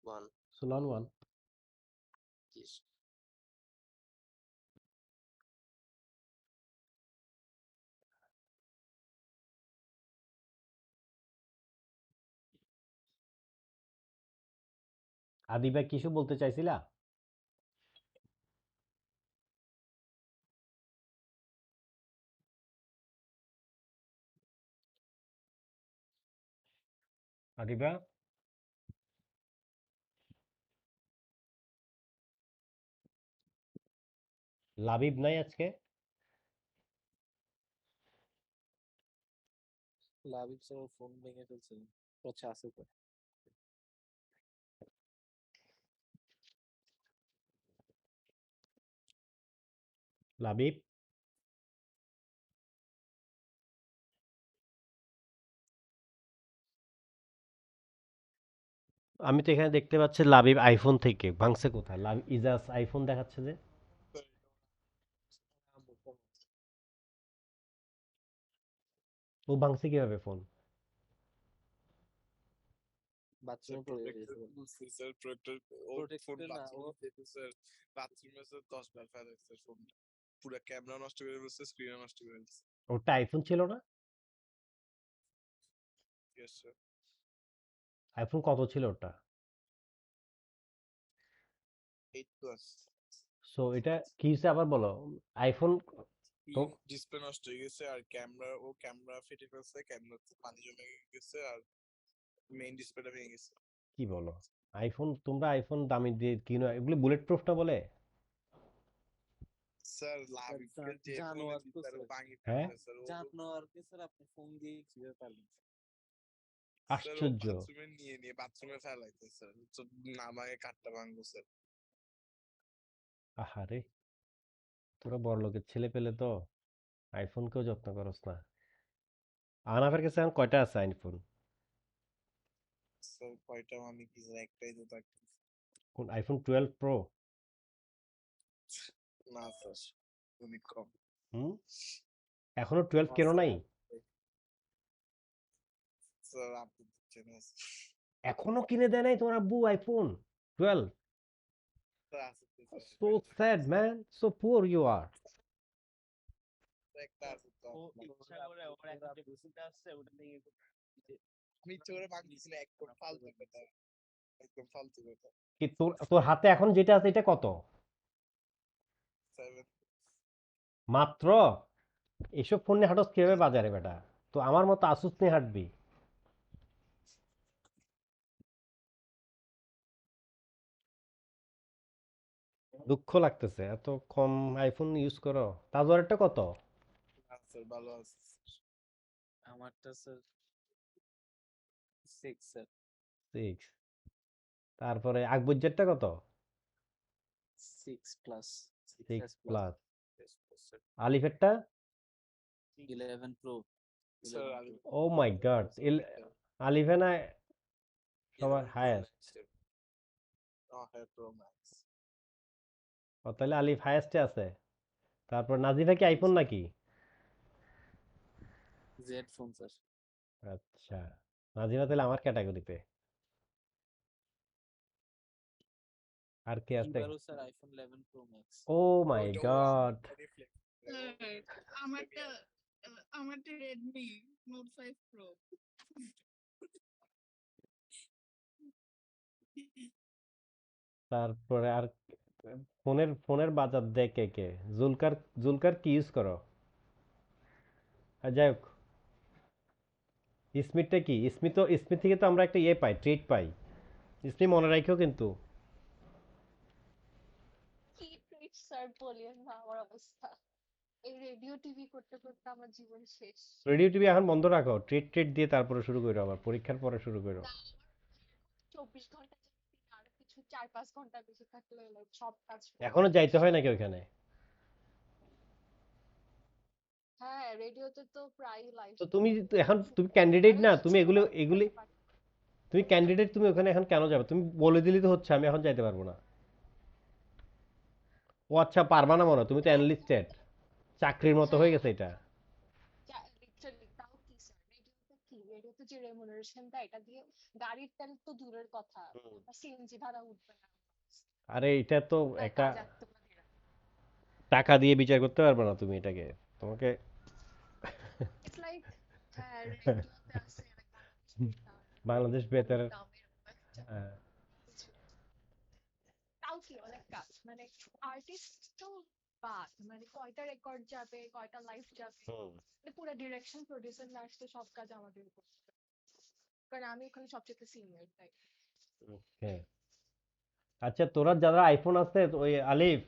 1 সো লন 1। জি স্যার। আদিবা কিছু বলতে চাইছিলা? আদিবা? লাবিব নাই আজকে? লাভিব স্যার ফোন ভেঙে ফেলছে, আচ্ছা আছে তো। লাবিব? আমি তো এখানে দেখতে পাচ্ছি লাবিব আইফোন থেকে ভাঙছে কোথায়? লাবিব ইজাজ আইফোন দেখাচ্ছে যে, ও ভাঙছে কিভাবে ফোন? বাথরুমে পড়ে প্রোটেক্টর গেছে। খুলছে স্যার, প্রোটেক্টর ও ফোন প্রোটেক্টর না, ও বাথরুমে যেতে স্যার, বাথরুমে স্যার 10 বার ফায়ার হয়েছে ফোনটা। পুরো ক্যামেরা নষ্ট করে ফেলছে, স্ক্রিনও নষ্ট করে ফেলছে। ওটা আইফোন ছিল না? Yes, sir. আইফোন কত ছিল ওটা? 8 plus. সো এটা কি হয়েছে আবার বলো। আইফোন তো ডিসপ্লে নষ্ট হয়ে গেছে আর ক্যামেরা ফেটে ফেলছে, ক্যামেরা পানি জমে গেছে আর মেইন ডিসপ্লেটা ভেঙে গেছে। কি বলো? আইফোন, তোমরা আইফোন দামি দিয়ে কিনো, এগুলো বুলেট প্রুফ না বলে? স্যার লাভ যে জানোয়ার তো স্যার স্যার। ভাঙি হ্যাঁ? ফেলছে স্যার। জানোয়ারকে স্যার আপনি ফোন দিয়ে কিভাবে পারলেন? আশ্চর্য। বাথরুমে নিয়ে বাথরুমে ফেলাইতে স্যার, তো না ভাঙে কাঠটা ভাঙবো স্যার। আহারে, তোরা বড়লোকের ছেলে পেলে তো আইফোনকেও যত্ন করস না। আনাফের কাছে এখন কয়টা আছে আইফোন? স্যার কয়টা আমি কি স্যার একটাই তো থাকতে। কোন আইফোন 12 প্রো? না স্যার অনেক কম। হুম, এখনো 12 কেন নাই? স্যার আপনি দিচ্ছেন না স্যার। এখনো কিনে দেয় নাই তোমার আব্বু আইফোন 12? স্যার আছে তো sir, So sad man, so poor you are. একটা আছে তো। ও ইচ্ছা করে ওর একটা যে বুসিটা আছে ওটা নিয়ে আমি ইচ্ছে করে ভাঙতেছিল, একদম ফালতু কথা, একদম ফালতু কথা। কি তোর তোর হাতে এখন যেটা আছে এটা কত? 7 মাত্র? এসব ফোন নিয়ে হাঁটস কিভাবে বাজারে বেটা? তো আমার মতো আসুস নিয়ে হাঁটবি। দুঃখ লাগতেছে এত কম আইফোন ইউজ করো। তাজওয়ারেরটা কত? স্যার ভালো আছে। আমারটা স্যার 6 স্যার। 6। তারপরে আকবুজ্জেরটা কত? 6 প্লাস 6 6 প্লাস। Yes, sir. আলিফেরটা? 11 pro. Sir oh my god, আলিফে না সবার হায়েস্ট? হ্যাঁ প্রো ম্যাক্স। ও তাহলে আলিফ হায়েস্টে আছে। তারপর নাজিফা কি আইফোন নাকি? Z phone sir. আচ্ছা, নাজিফা তাহলে আমার ক্যাটাগরিতে। আর কে আছে? এবারও sir iPhone 11 pro max. O my god. আমারটা আমারটা রেডমি নোট 5 প্রো। তারপরে আর ফোনের বাজার দেয় কে কে? জুলকার কি ইউজ করো? আর যাই হোক, স্মিথটা কি? স্মিথ থেকে তো আমরা একটা ইয়ে পাই, ট্রিট পাই। স্মিথ মনে রাখিও কিন্তু। কি ট্রিট স্যার বলিয়েন না আমার অবস্থা। এই রেডিও টিভি করতে করতে আমার জীবন শেষ। রেডিও টিভি এখন বন্ধ রাখো, ট্রিট দিয়ে তারপরে শুরু করো, আবার পরীক্ষার পরে শুরু করো। না, 24 ঘন্টা আর কিছু 4-5 ঘন্টা বেশি থাকলে সব কাজ এখনো যাইতে হয় নাকি ওইখানে? হ্যাঁ, রেডিওতে তো প্রায় লাইভ। তো তুমি এখন তুমি ক্যান্ডিডেট না, তুমি এগুলি তুমি ক্যান্ডিডেট, তুমি ওখানে এখন কেন যাবে? তুমি বলে দিলি তো হচ্ছে, আমি এখন যাইতে পারবো না। ও আচ্ছা, পারবা না মনে হয়, তুমি তো এনলিস্টেড, চাকরির মতো হয়ে গেছে এটা। লিটারালি তাও কি স্যার, রেডিওতে কি, রেডিওতে যে রেমুনারেশন দেয় এটা দিয়ে গাড়ির তেল তো দূরের কথা, সিএনজি ভাড়া উঠবে না। আরে এটা তো একটা কাজ একদম না। টাকা দিয়ে বিচার করতে পারবে না তুমি এটাকে, তোমাকে। ইটস লাইক হ্যাঁ রেডিওতে আছে বাংলাদেশ বেতার। দামের কিছু। তাও কি অনেক কাজ, মানে আর্টিস্ট তো বাদ, মানে কয়টা রেকর্ড যাবে, কয়টা লাইভ যাবে, মানে পুরো ডিরেকশন, প্রোডিউসার, লাস্ট তো সব কাজ আমাদের উপর, কারণ আমি এখানে সবচেয়ে সিনিয়র তাই। ওকে, আচ্ছা তোরা যারা আইফোন আছে, ওই আলিফ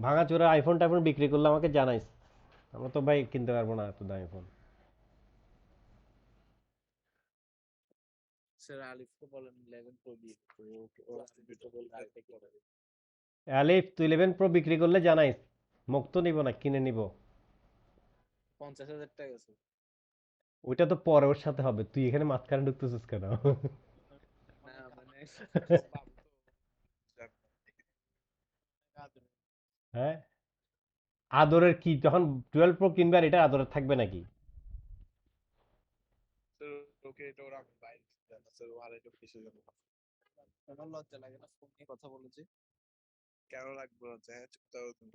ভাঙাচোরা আইফোন টাইফোন বিক্রি করলে আমাকে জানাইস। আমরা তো ভাই কিনতে পারবো না এত দামি ফোন। স্যার আলিফকে বলেন 11 প্রো দিয়ে ও দুটো বল আরেকটা করে। আলিফ তুই 11 প্রো বিক্রি করলে জানাইস, মুক্ত নিব না কিনে নিব। 50,000 টাকা স্যার। ওইটা তো পরে ওর সাথে হবে, তুই এখানে মাঝখানে ঢুকতেছিস কেন? না মানে হ্যাঁ, আদরের কি, যখন 12 প্রো কিনবে আর এটা আদরের থাকবে নাকি? স্যার ওকে এটা ওরা বাইরে স্যার ও আর এটা কিসের জন্য। আমার লজ্জা লাগে না ফোন নিয়ে কথা বলেছি। কেন লাগবে লজ্জা? হ্যাঁ, চুপ থাকো তুমি।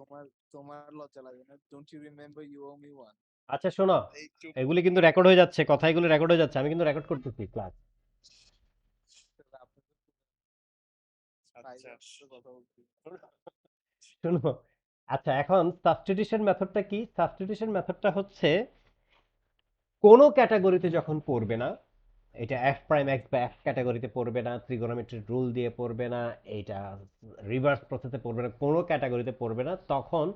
তোমার লজ্জা লাগে না? Don't you remember you owe me one? আচ্ছা শোনো, এই চুপ। এগুলি কিন্তু রেকর্ড হয়ে যাচ্ছে, কথা এগুলো রেকর্ড হয়ে যাচ্ছে, আমি কিন্তু রেকর্ড করতেছি ক্লাস। আচ্ছা কথা বলছি। শুনো, আচ্ছা এখন সাবস্টিটিউশন মেথডটা কি? সাবস্টিটিউশন মেথডটা হচ্ছে কোনো ক্যাটাগরিতে যখন পড়বে না, এটা এফ প্রাইম এক্স বা এফ ক্যাটাগরিতে পড়বে না, ত্রিগোনোমেট্রিক রুল দিয়ে পড়বে না, এটা রিভার্স প্রসেসে পড়বে না, কোনো ক্যাটাগরিতে পড়বে না, তখন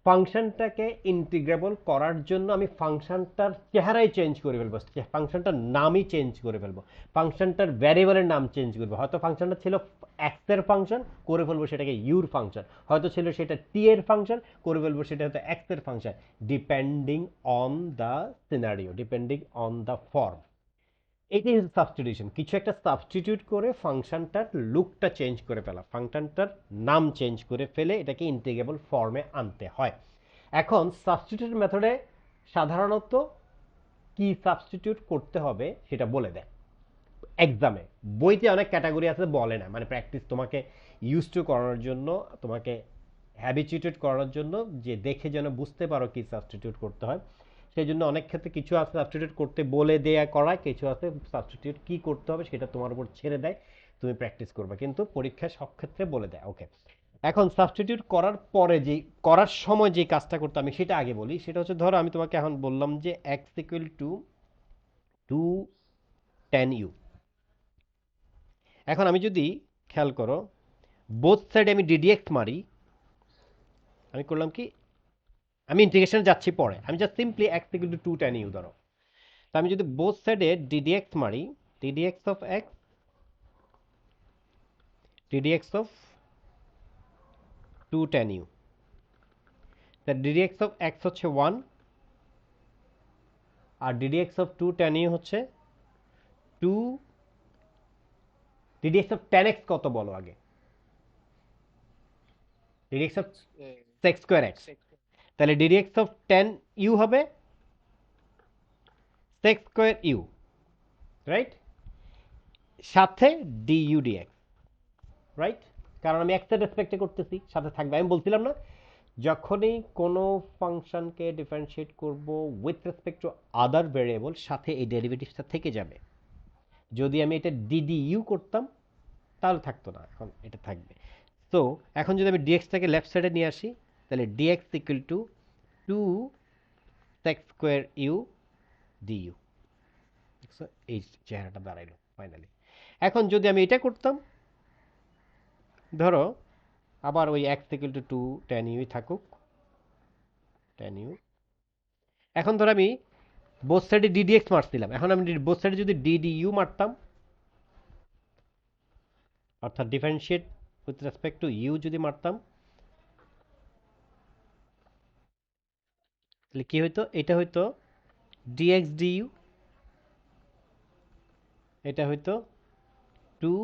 ফাংশনটাকে ইন্টিগ্রেবল করার জন্য আমি ফাংশনটার চেহারাই চেঞ্জ করে ফেলবো, ফাংশনটার নামই চেঞ্জ করে ফেলবো, ফাংশনটার ভ্যারিয়েবলের নাম চেঞ্জ করবো। হয়তো ফাংশনটা ছিল এক্স এর ফাংশন, করে ফেলবো সেটাকে ইউর ফাংশন, হয়তো ছিল সেটা টি এর ফাংশন, করে ফেলবো সেটা হয়তো এক্স এর function, depending on the scenario, depending on the form. এটাই হচ্ছে সাবস্টিটিউশন, কিছু একটা সাবস্টিটিউট করে ফাংশনটার লুকটা চেঞ্জ করে ফেলা, ফাংশনটার নাম চেঞ্জ করে ফেলে এটাকে ইন্টিগ্রেবল ফর্মে আনতে হয়। এখন সাবস্টিটিউট মেথডে সাধারণত কি সাবস্টিটিউট করতে হবে সেটা বলে দেয় এক্সামে। বইতে অনেক ক্যাটাগরি আছে বলে না, মানে প্র্যাকটিস তোমাকে ইউজ টু করানোর জন্য, তোমাকে হ্যাবিচুয়েটেড করানোর জন্য, যে দেখে যেন বুঝতে পারো কি সাবস্টিটিউট করতে হয়। সেই জন্য অনেক ক্ষেত্রে কিছু আছে সাবস্টিটিউট করতে বলে দেয়া করায়, কিছু আছে সাবস্টিটিউট কি করতে হবে সেটা তোমার উপর ছেড়ে দেয়, তুমি প্র্যাকটিস করবে, কিন্তু পরীক্ষায় সব ক্ষেত্রে বলে দেয়। ওকে, এখন সাবস্টিটিউট করার পরে যে করার সময় যে কাজটা করতে আমি সেটা আগে বলি। সেটা হচ্ছে, ধরো আমি তোমাকে এখন বললাম যে x equal to 2tan u। এখন আমি যদি খেয়াল করো, বোথ সাইডে আমি ডিডিএক্স মারি, আমি করলাম কি, আমি ইন্টিগ্রেশন যাচ্ছি পরে, আমি just simply x equal to 2tan u ধরো। তো আমি যদি বোথ সাইডে ডিডিএক্স মারি, ddx of x, ddx of 2tan u, তা ডিডিএক্স অফ এক্স হচ্ছে 1 আর ডিডিএক্স অফ 2tan u হচ্ছে 2। ডিডিএক্স অফ tan x কত বলো আগে? Ddx of sec square x, তাহলে ডিডিএক্স অফ tan u হবে sec স্কয়ার u, রাইট, সাথে du dx, right, কারণ আমি x এর রেসপেক্টে করতেছি, সাথে থাকবে। আমি বলছিলাম না, যখনই কোনো ফাংশনকে ডিফারেন্সিয়েট করব with respect to other variable, সাথে এই ডেরিভেটিভসটা থেকে যাবে। যদি আমি এটা du করতাম তাহলে থাকতো না, এখন এটা থাকবে। সো এখন যদি আমি ডিএক্সটাকে লেফট সাইডে নিয়ে আসি, তাহলে dx equal to 2 sec square u du, এই চেহারাটা দাঁড়াইলো ফাইনালি। এখন যদি আমি এটা করতাম, ধরো আবার ওই x equal to 2tan u থাকুক, tan u। এখন ধরো আমি বোথ সাইডে ddx মারছিলাম, এখন আমি বোথ সাইডে যদি du মারতাম, অর্থাৎ differentiate with respect to u যদি মারতাম, তাহলে কি হইতো? এটা হইতো dx du, এটা হইতো 2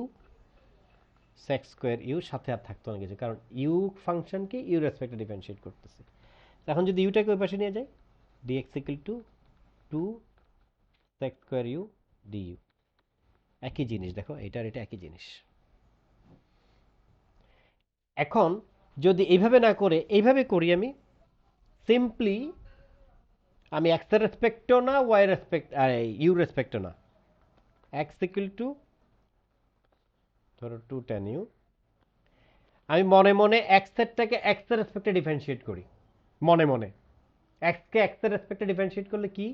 sec স্কয়ার u, সাথে আর থাকতো না কিছু, কারণ ইউ ফাংশনকে ইউ রেসপেক্টে ডিফারেন্সিয়েট করতেছে। এখন যদি ইউটাকে ওই পাশে নিয়ে যাই, dx equal to 2 sec square u du, একই জিনিস, দেখো এটা আর এটা একই জিনিস। এখন যদি এইভাবে না করে এইভাবে করি, আমি সিম্পলি আমি এক্স এর রেসপেক্টও না, ওয়াই রেসপেক্ট, ইউ রেসপেক্টও না, এক্স ইকুয়াল টু ধরো 2tan u, আমি মনে মনে এক্স এরটাকে এক্স এর রেসপেক্টে ডিফারেন্সিয়েট করি, মনে মনে এক্স কে এক্স এর রেসপেক্টে ডিফারেন্সিয়েট করলে কি?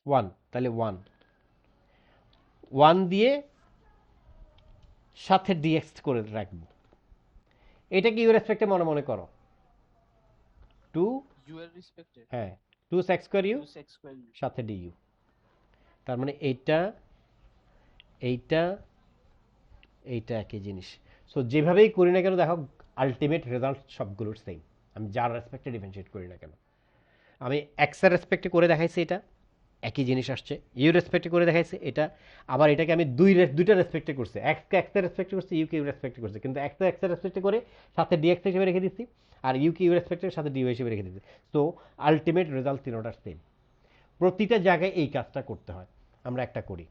1, তাহলে 1 দিয়ে সাথে dx করে রাখবো। এটা কি ইউ রেসপেক্টে মনে মনে করো, 2, ইউ এর রেসপেক্টে, হ্যাঁ 2 sec square u 2 sec square u সাথে du, তার মানে এইটা এইটা এইটা একই জিনিস। সো যেভাবেই করি না কেন, দেখো আলটিমেট রেজাল্ট সবগুলোর সেম, আমি যার রেসপেক্টে ডিফারেন্সিয়েট করি না কেন। আমি এক্স এর রেসপেক্টে করে দেখাইছি, এটা একই জিনিস আসছে, ইউ রেসপেক্টে করে দেখাইছে এটা, আবার এটাকে আমি দুইটা রেসপেক্টে করছি, এক্সকে এক্স এর রেসপেক্টে করছি, ইউকে ইউ রেসপেক্টে করছি, কিন্তু এক্স এর রেসপেক্টে করে সাথে ডিএক্স হিসেবে রেখে দিচ্ছি, আর ইউকে ইউ রেসপেক্টের সাথে ডিউ হিসেবে রেখে দিচ্ছি। সো আলটিমেট রেজাল্ট তিনটার সেম, প্রতিটা জায়গায় এই কাজটা করতে হয়, আমরা একটা করি।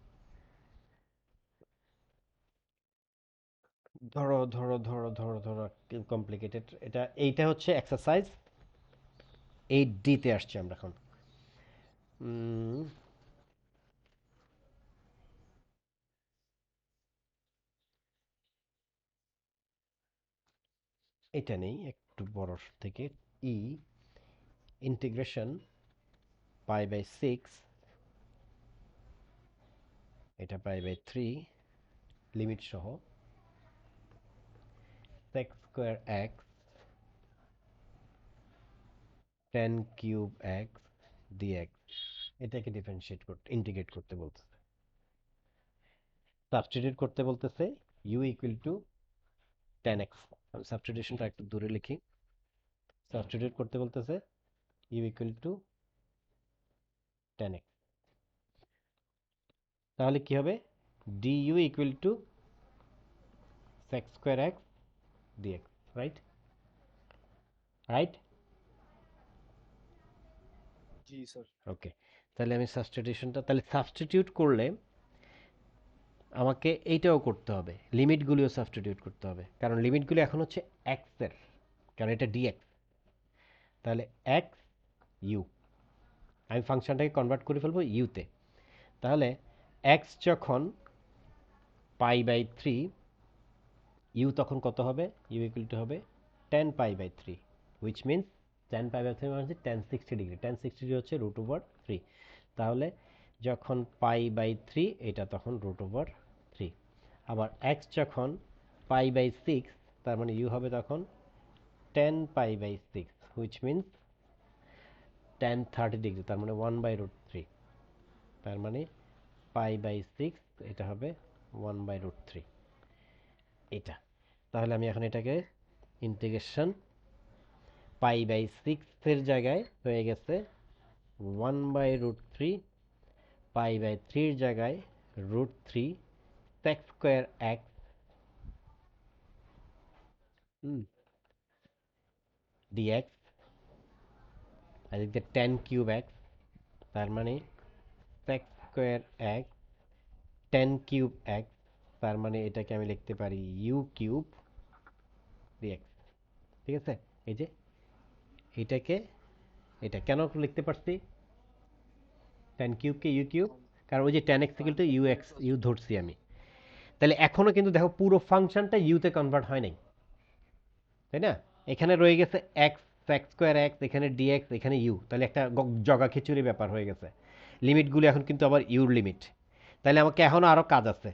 ধরো ধরো ধরো ধরো ধরো কমপ্লিকেটেড, এইটা হচ্ছে এক্সারসাইজ 8D তে আসছে আমরা এখন। এটা নেই, একটু বড় থেকে ই ইন্টিগ্রেশন পাই বাই 6, এটা পাই বাই 3 লিমিট সহ sec square x 10 cube X dx, এটাকে ডিফারেন্সিয়েট করতে ইন্টিগ্রেট করতে বলতেছে, সাবস্টিটিউট করতে বলতেছে ইউ ইকুয়াল টু 10x। আমি সাবস্টিটিউশনটা একটু দূরে লিখি। সাবস্টিটিউট করতে বলতেছে ইউ ইকুয়াল টু 10x, তাহলে কি হবে du equal to sec square x dx, right? Right, জি স্যার। ওকে। তাহলে আমি সাবস্টিটিউট করলে আমাকে এইটাও করতে হবে, লিমিটগুলিও সাবস্টিটিউট করতে হবে, কারণ লিমিটগুলি এখন হচ্ছে x এর, কারণ এটা dx। তাহলে x u, আমি ফাংশনটাকে কনভার্ট করে ফেলবো ইউতে। তাহলে x যখন পাই বাই 3, ইউ তখন কত হবে? ইউ ইকুয়াল টু হবে 10 pi by 3, which means 10 pi by 3 মানে হচ্ছে 1060 ডিগ্রি। 1060 ডিগ্রি হচ্ছে রুট ওভার 3। তাহলে যখন পাই বাই 3, এটা তখন রুট ওভার 3। আবার x যখন পাই বাই 6, তার মানে ইউ হবে তখন 10 pi by 6, which means 1030 degree, তার মানে 1 বাই রুট 3। তার মানে পাই বাই 6, এটা হবে 1 বাই রুট 3 এটা। তাহলে আমি এখন এটাকে ইন্টিগ্রেশন পাই বাই 6 এর জায়গায় হয়ে গেছে 1 বাই রুট 3, পাই বাই 3 এর জায়গায় root 3 sec square x dx, আর এদিকে 10 কিউব এক্স, তার মানে sec square x 10 cube x, তার মানে এটাকে আমি লিখতে পারি ইউ কিউব ডিএক্স। ঠিক আছে, এই যে এটাকে, এটা কেন লিখতে পারছি 10 কিউবকে ইউ কিউব, কারণ ওই যে 10x ইকুয়াল টু ইউ ধরছি আমি। তাহলে এখনো কিন্তু দেখো পুরো ফাংশনটা ইউতে কনভার্ট হয় নাই, তাই না? এখানে রয়ে গেছে এক্স সেক স্কোয়ার এক্স, এখানে ডিএক্স, এখানে ইউ, তাহলে একটা জগা খিচুড়ি ব্যাপার হয়ে গেছে। লিমিটগুলো এখন কিন্তু আবার ইউর লিমিট, তাহলে আমাকে এখনও আরও কাজ আছে।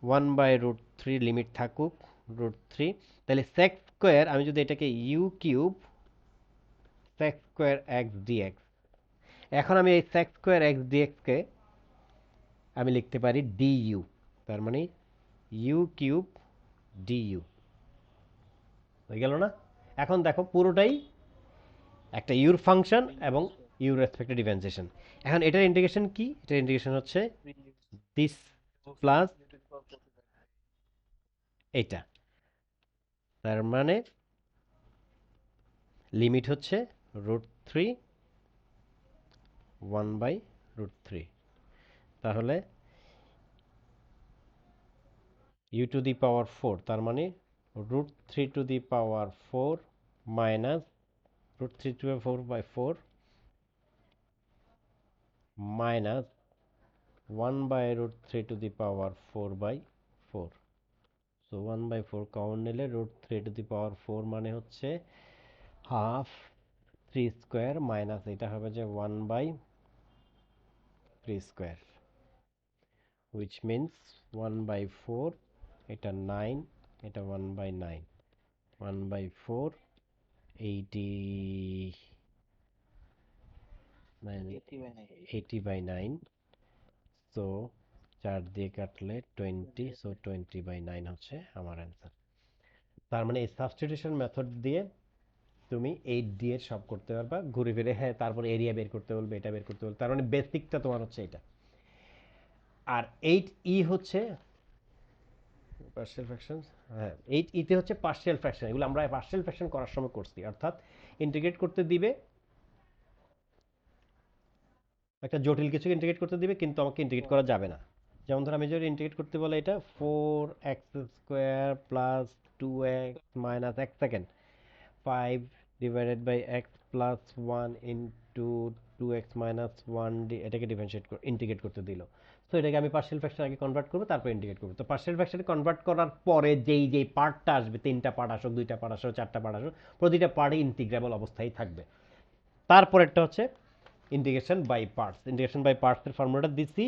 1 বাই রুট 3 লিমিট থাকুক রুট 3, তাহলে সেক স্কোয়ার, আমি যদি এটাকে u cube sec square x dx, এখন আমি এই সেক স্কোয়ার এক্স ডিএক্সকে আমি লিখতে পারি ডিইউ, তার মানে ইউ কিউব ডিইউ হয়ে গেল না? এখন দেখো পুরোটাই একটা ইউর ফাংশন এবং ইউর রেসপেক্টে ডিফারেন্সিয়েশন। এখন এটার ইন্টিগ্রেশন কি? এটার ইন্টিগ্রেশন হচ্ছে দিস প্লাস এটা, তার মানে লিমিট হচ্ছে রুট 3 1 বাই রুট 3। তাহলে ইউ টু দি পাওয়ার 4, তার মানে root 3 to the power 4 minus root 3 to 4 by 4 minus 1 by root 3 to the power 4 by 4। So 1 by 4 common নিলে রুট 3 টু দি পাওয়ার 4 মানে হচ্ছে হাফ 3 স্কোয়ার, মাইনাস এটা হবে যে 1 by 3 square, which means 1 by 4, এটা 9, এটা 1 বাই 9, 1 বাই 4 80 বাই 9, সো 4 দিয়ে কাটলে 20, সো 20 বাই 9 হচ্ছে আমার অ্যান্সার। তার মানে এই সাবস্টিটিউশন মেথড দিয়ে তুমি 8D এর সব করতে পারবা ঘুরে ফিরে। হ্যাঁ, তারপর এরিয়া বের করতে বলবে, এটা বের করতে বলবে, তার মানে বেসিকটা তোমার হচ্ছে এটা। আর 8E হচ্ছে পার্শিয়াল ফ্র্যাকশন। হ্যাঁ, 8E তে হচ্ছে পার্শিয়াল ফ্র্যাকশন, এগুলো আমরা পার্শিয়াল ফ্র্যাকশন করার সময় করছি, অর্থাৎ ইন্টিগ্রেট করতে দিবে, একটা জটিল কিছু ইন্টিগ্রেট করতে দিবে, কিন্তু আমাকে ইন্টিগ্রেট করা যাবে না, যেমন ধর আমি যদি ইন্টিগ্রেট করতে বলে এটা 4x² প্লাস 2x মাইনাস এক second 5 divided by x plus 1 into 2x minus 1 এটাকে ডিফারেন্সিয়েট ইন্টিগ্রেট করতে দিল। তো এটাকে আমি পার্শিয়াল ফ্র্যাকশন আগে কনভার্ট করবো, তারপর ইন্টিগ্রেট করবো। তো পার্শিয়াল ফ্র্যাকশনে কনভার্ট করার পরে যেই পার্টটা আসবে, 3টা পার্ট আসুক, 2টা পার্ট আসুক, 4টা পার্ট আসুক, প্রতিটা পার্টই ইন্টিগ্রেবল অবস্থায় থাকবে। তারপরেরটা হচ্ছে integration by parts. Integration by পার্টসের ফর্মুলাটা দিচ্ছি,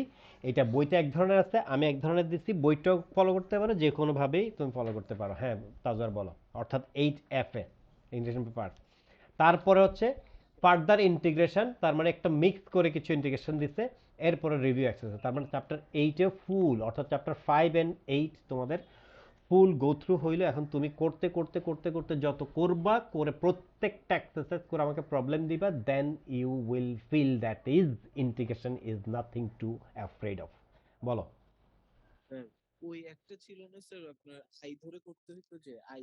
এটা বইতে এক ধরনের আছে, আমি এক ধরনের দিচ্ছি, বইটাও ফলো করতে পারো, যে কোনোভাবেই তুমি ফলো করতে পারো। হ্যাঁ তাজওয়ার বলো, অর্থাৎ 8F A integration by parts. তারপরে হচ্ছে ফার্দার ইন্টিগ্রেশন, তার মানে একটা মিক্স করে কিছু ইন্টিগ্রেশন দিচ্ছে, এরপরে রিভিউ এক্সারসাইজ। তার মানে চ্যাপ্টার 8 ফুল, অর্থাৎ চ্যাপ্টার 5 and 8 তোমাদের ফুল গো থ্রু হইলো। এখন তুমি করতে করতে করতে করতে যত করবা, করে প্রত্যেকটা এক্সারসাইজ করে আমাকে প্রবলেম দিবা, then you will feel that is integration is nothing to afraid of. বলো। ওই একটা ছিল না স্যার, আপনার আই ধরে করতে হতো, যে আই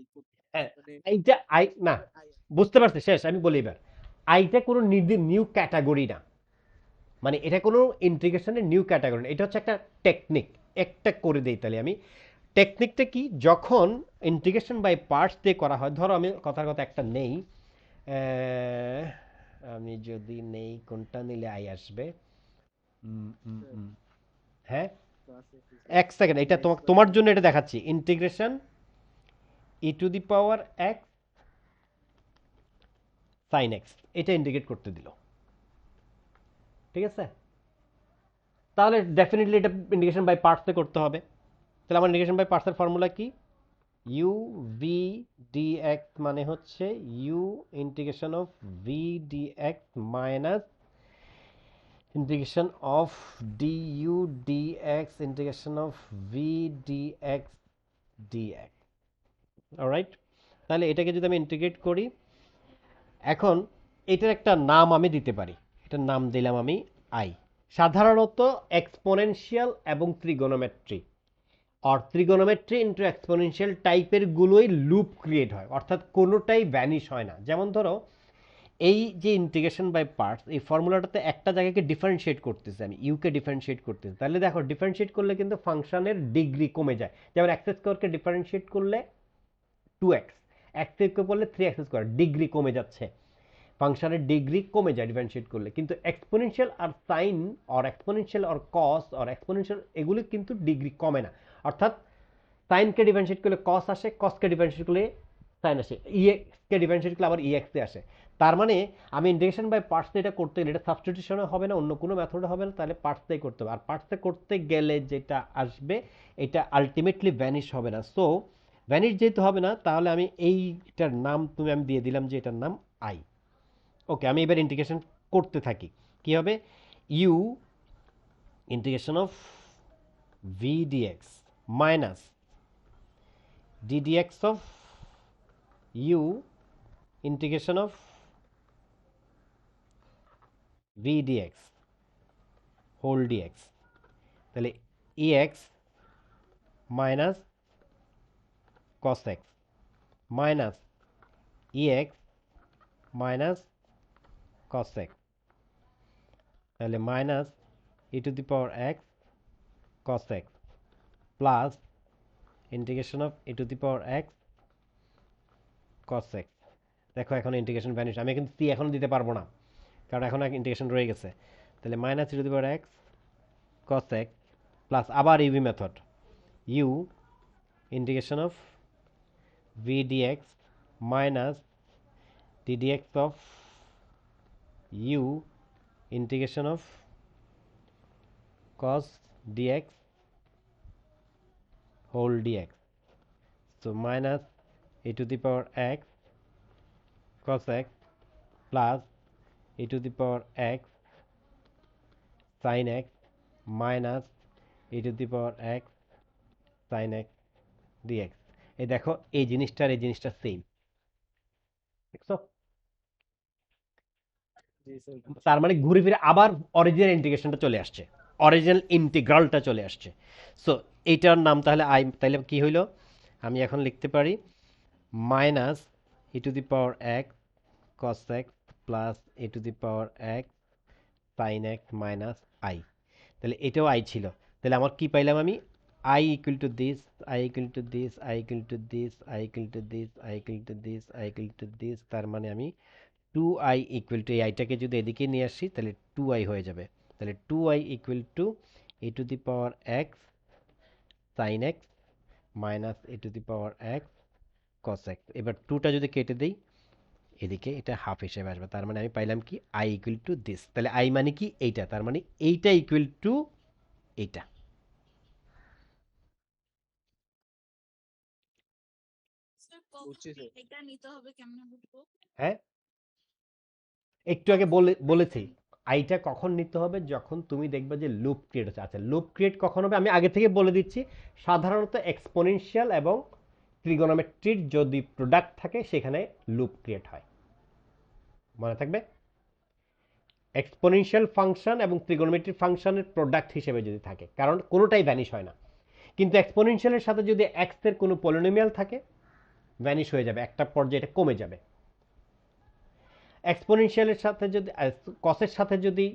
হ্যাঁ, মানে এইটা আই না, আই বুঝতে পারছি, শেষ। আমি বলি এবার, আইটা কোনো নিউ ক্যাটাগরি না, মানে এটা কোনো ইন্টিগ্রেশনের নিউ ক্যাটাগরি না, এটা হচ্ছে একটা টেকনিক। একটা করে দিই তাহলে আমি। টেকনিকটা কি, যখন ইন্টিগ্রেশন বাই পার্টস দিয়ে করা হয়, ধরো আমি কথার কথা একটা নেই, আমি যদি নেই, কোনটা নিলে আই আসবে, হ্যাঁ এক সেকেন্ড, এটা তোমার জন্য এটা দেখাচ্ছি। ইন্টিগ্রেশন e⁻x sin x, এটা ইন্টিগ্রেট করতে দিল, ঠিক আছে? তাহলে ডেফিনেটলি এটা ইন্টিগ্রেশন বাই পার্টসে করতে হবে। তাহলে আমার ইন্টিগ্রেশন বাই পার্টসের ফর্মুলা কি? u v dx মানে হচ্ছে u integration of v dx minus integration of du dx integration of v dx dx। Alright, তাহলে এটাকে যদি আমি ইন্টিগ্রেট করি, এখন এটার একটা নাম আমি দিতে পারি, এটার নাম দিলাম আমি আই। সাধারণত এক্সপোনেনশিয়াল এবং ত্রিগোনোমেট্রি আর ত্রিগোনোমেট্রি ইন্টু এক্সপোনেনশিয়াল টাইপের গুলোই লুপ ক্রিয়েট হয়, অর্থাৎ কোনোটাই ভ্যানিশ হয় না। যেমন ধরো এই যে ইন্টিগ্রেশন বাই পার্টস, এই ফর্মুলাটাতে একটা জায়গাকে ডিফারেন্সিয়েট করতেছে, আমি ইউকে ডিফারেন্সিয়েট করতেছি, তাহলে দেখো ডিফারেন্সিয়েট করলে কিন্তু ফাংশনের ডিগ্রি কমে যায়। যেমন x² ডিফারেন্সিয়েট করলে 2x, x³ করলে 3x², ডিগ্রি কমে যাচ্ছে, ফাংশনের ডিগ্রি কমে যায় ডিফারেন্সিয়েট করলে। কিন্তু এক্সপোনেনশিয়াল আর সাইন আর এক্সপোনেনশিয়াল আর কস আর এক্সপোনেনশিয়াল, এগুলি কিন্তু ডিগ্রি কমে না। অর্থাৎ সাইনকে ডিফারেন্সিয়েট করলে কস আসে, কসকে ডিফারেন্সিয়েট করলে সাইন আসে, ইএক্সকে ডিফারেন্সিয়েট করলে আবার ইএক্সে আসে। তার মানে আমি ইন্টিগ্রেশন বাই পার্টস এটা করতে গেলে, এটা সাবস্টিটিউশনে হবে না, অন্য কোনো মেথডে হবে না, তাহলে পার্টসটাই করতে হবে। আর পার্টসে করতে গেলে যেটা আসবে, এটা আলটিমেটলি ভ্যানিশ হবে না। সো ভ্যানিশ যেহেতু হবে না, তাহলে আমি এইটার নাম আমি দিয়ে দিলাম যে এটার নাম আই। ওকে, আমি এবার ইন্টিগ্রেশন করতে থাকি। কি হবে? U integration of v dx minus d dx of u integration of v dx whole dx. তাহলে e x minus cos x minus e x minus cos x, তাহলে minus e⁻x cos x plus integration of e⁻x cos x। দেখো এখন integration vanish, আমি কিন্তু C এখন দিতে পারবো না, কারণ এখন ইন্টিগ্রেশন রয়ে গেছে। তাহলে minus e⁻x cos x plus আবার UV method, u integration of v dx minus d dx of u integration of cos dx whole dx. So minus e⁻x cos x plus e⁻x sin x minus e⁻x sin x dx। এই দেখো এই জিনিসটা same, দেখছো? তার মানে ঘুরে ফিরে আবার অরিজিনাল ইন্টিগ্রেশনটা চলে আসছে, অরিজিনাল ইন্টিগ্রালটা চলে আসছে। সো এইটার নাম তাহলে তাহলে কি হইল? আমি এখন লিখতে পারি minus e⁻x cos x plus e⁻x sin x minus I. তাহলে এটাও আই ছিল, তাহলে আমার কি পাইলাম আমি I equal to this, I equal to this, I equal to this, I equal to this, I equal to this, I equal to this, তার মানে আমি 2i equal to এই আইটাকে যদি এদিকে নিয়ে আসি তাহলে 2i হয়ে যাবে। তাহলে 2i equal to a to the power x sin x minus a to the power x cos x। এবার 2টা যদি কেটে দেই এদিকে এটা হাফ হিসেবে আসবে, তার মানে আমি পাইলাম কি i equal to this। তাহলে i মানে কি এইটা, তার মানে এইটা equal to এইটা। স্যার কখন বুঝছি স্যার। এটা নিতে হবে কেমনে বুঝবো? হ্যাঁ একটু আগে বলেছি আইটা কখন নিতে হবে, যখন তুমি দেখবে যে লুপ ক্রিয়েট হচ্ছে। আচ্ছা লুপ ক্রিয়েট কখন হবে আমি আগে থেকে বলে দিচ্ছি, সাধারণত এক্সপোনেনশিয়াল এবং ট্রিগোনোমেট্রির যদি প্রোডাক্ট থাকে সেখানে লুপ ক্রিয়েট হয়, মনে থাকবে। এক্সপোনেনশিয়াল ফাংশন এবং ট্রিগোনোমেট্রিক ফাংশনের প্রোডাক্ট হিসেবে যদি থাকে, কারণ কোনোটাই ভ্যানিশ হয় না। কিন্তু এক্সপোনেনশিয়ালের সাথে যদি এক্স এর কোনো পলিনোমিয়াল থাকে ভ্যানিশ হয়ে যাবে, একটা পর্যায়ে এটা কমে যাবে। এক্সপোনেনশিয়ালের সাথে যদি কসের সাথে যদি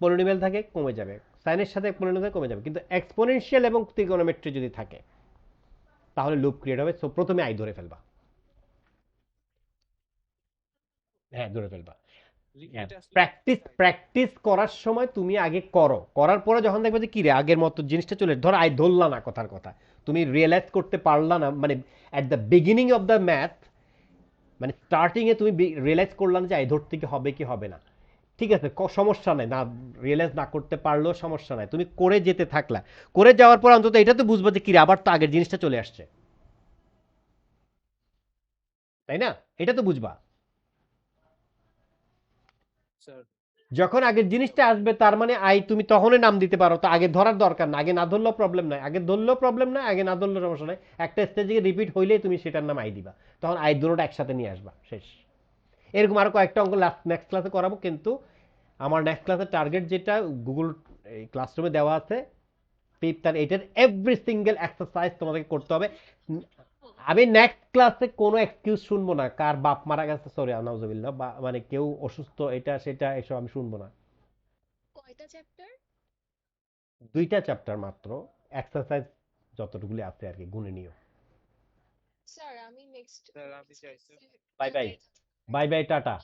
পলিনোমিয়াল থাকে কমে যাবে, সাইনের সাথে পলিনোমিয়াল কমে যাবে, কিন্তু এক্সপোনেনশিয়াল এবং ট্রিগোনোমেট্রি যদি থাকে তাহলে লুপ ক্রিয়েট হবে। সো প্রথমে আই ধরে ফেলবা, হ্যাঁ ধরে ফেলবা। প্র্যাকটিস করার সময় তুমি আগে করো, করার পরে যখন দেখবে যে কি রে আগের মতো জিনিসটা চলে, ধর আই ধরলা না, কথার কথা তুমি রিয়েলাইজ করতে পারলা না, মানে at the beginning of the math, মানে স্টার্টিংয়ে তুমি রিয়েলাইজ করলাম যে আই ধরতে কি হবে কি হবে না, ঠিক আছে সমস্যা নাই, না রিয়েলাইজ না করতে পারলেও সমস্যা নাই, তুমি করে যেতে থাকলা, করে যাওয়ার পর অন্তত এটা তো বুঝবো যে কি রে আবার তো আগের জিনিসটা চলে আসছে, তাই না? এটা তো বুঝবা। স্যার যখন আগের জিনিসটা আসবে তার মানে আই তুমি তখনই নাম দিতে পারো, তো আগে ধরার দরকার না, আগে না ধরলেও প্রবলেম নাই, আগে ধরলেও প্রবলেম নাই, আগে না ধরলেও সমস্যা নাই, একটা স্টেজে রিপিট হইলেই তুমি সেটার নাম আই দিবা, তখন আই দুটোটা একসাথে নিয়ে আসবা, শেষ। এরকম আরো কয়েকটা অঙ্ক নেক্সট ক্লাসে করাবো, কিন্তু আমার নেক্সট ক্লাসের টার্গেট যেটা গুগল ক্লাসরুমে দেওয়া আছে তার এটার এভরি সিঙ্গেল এক্সারসাইজ তোমাদেরকে করতে হবে। আমি নেক্সট ক্লাসে কোনো এক্সকিউজ শুনবো না, কার বাপ মারা গেছে, সরি আনাউজুবিল্লাহ, বা মানে কেউ অসুস্থ এটা সেটা এসব আমি শুনবো না। কয়টা চ্যাপ্টার? 2টা চ্যাপ্টার মাত্র, এক্সারসাইজ যতটুকুলি আছে আর কি গুনে নিও। স্যার আমি নেক্সট স্যার আমি চাই sir. Bye bye, bye bye, tata.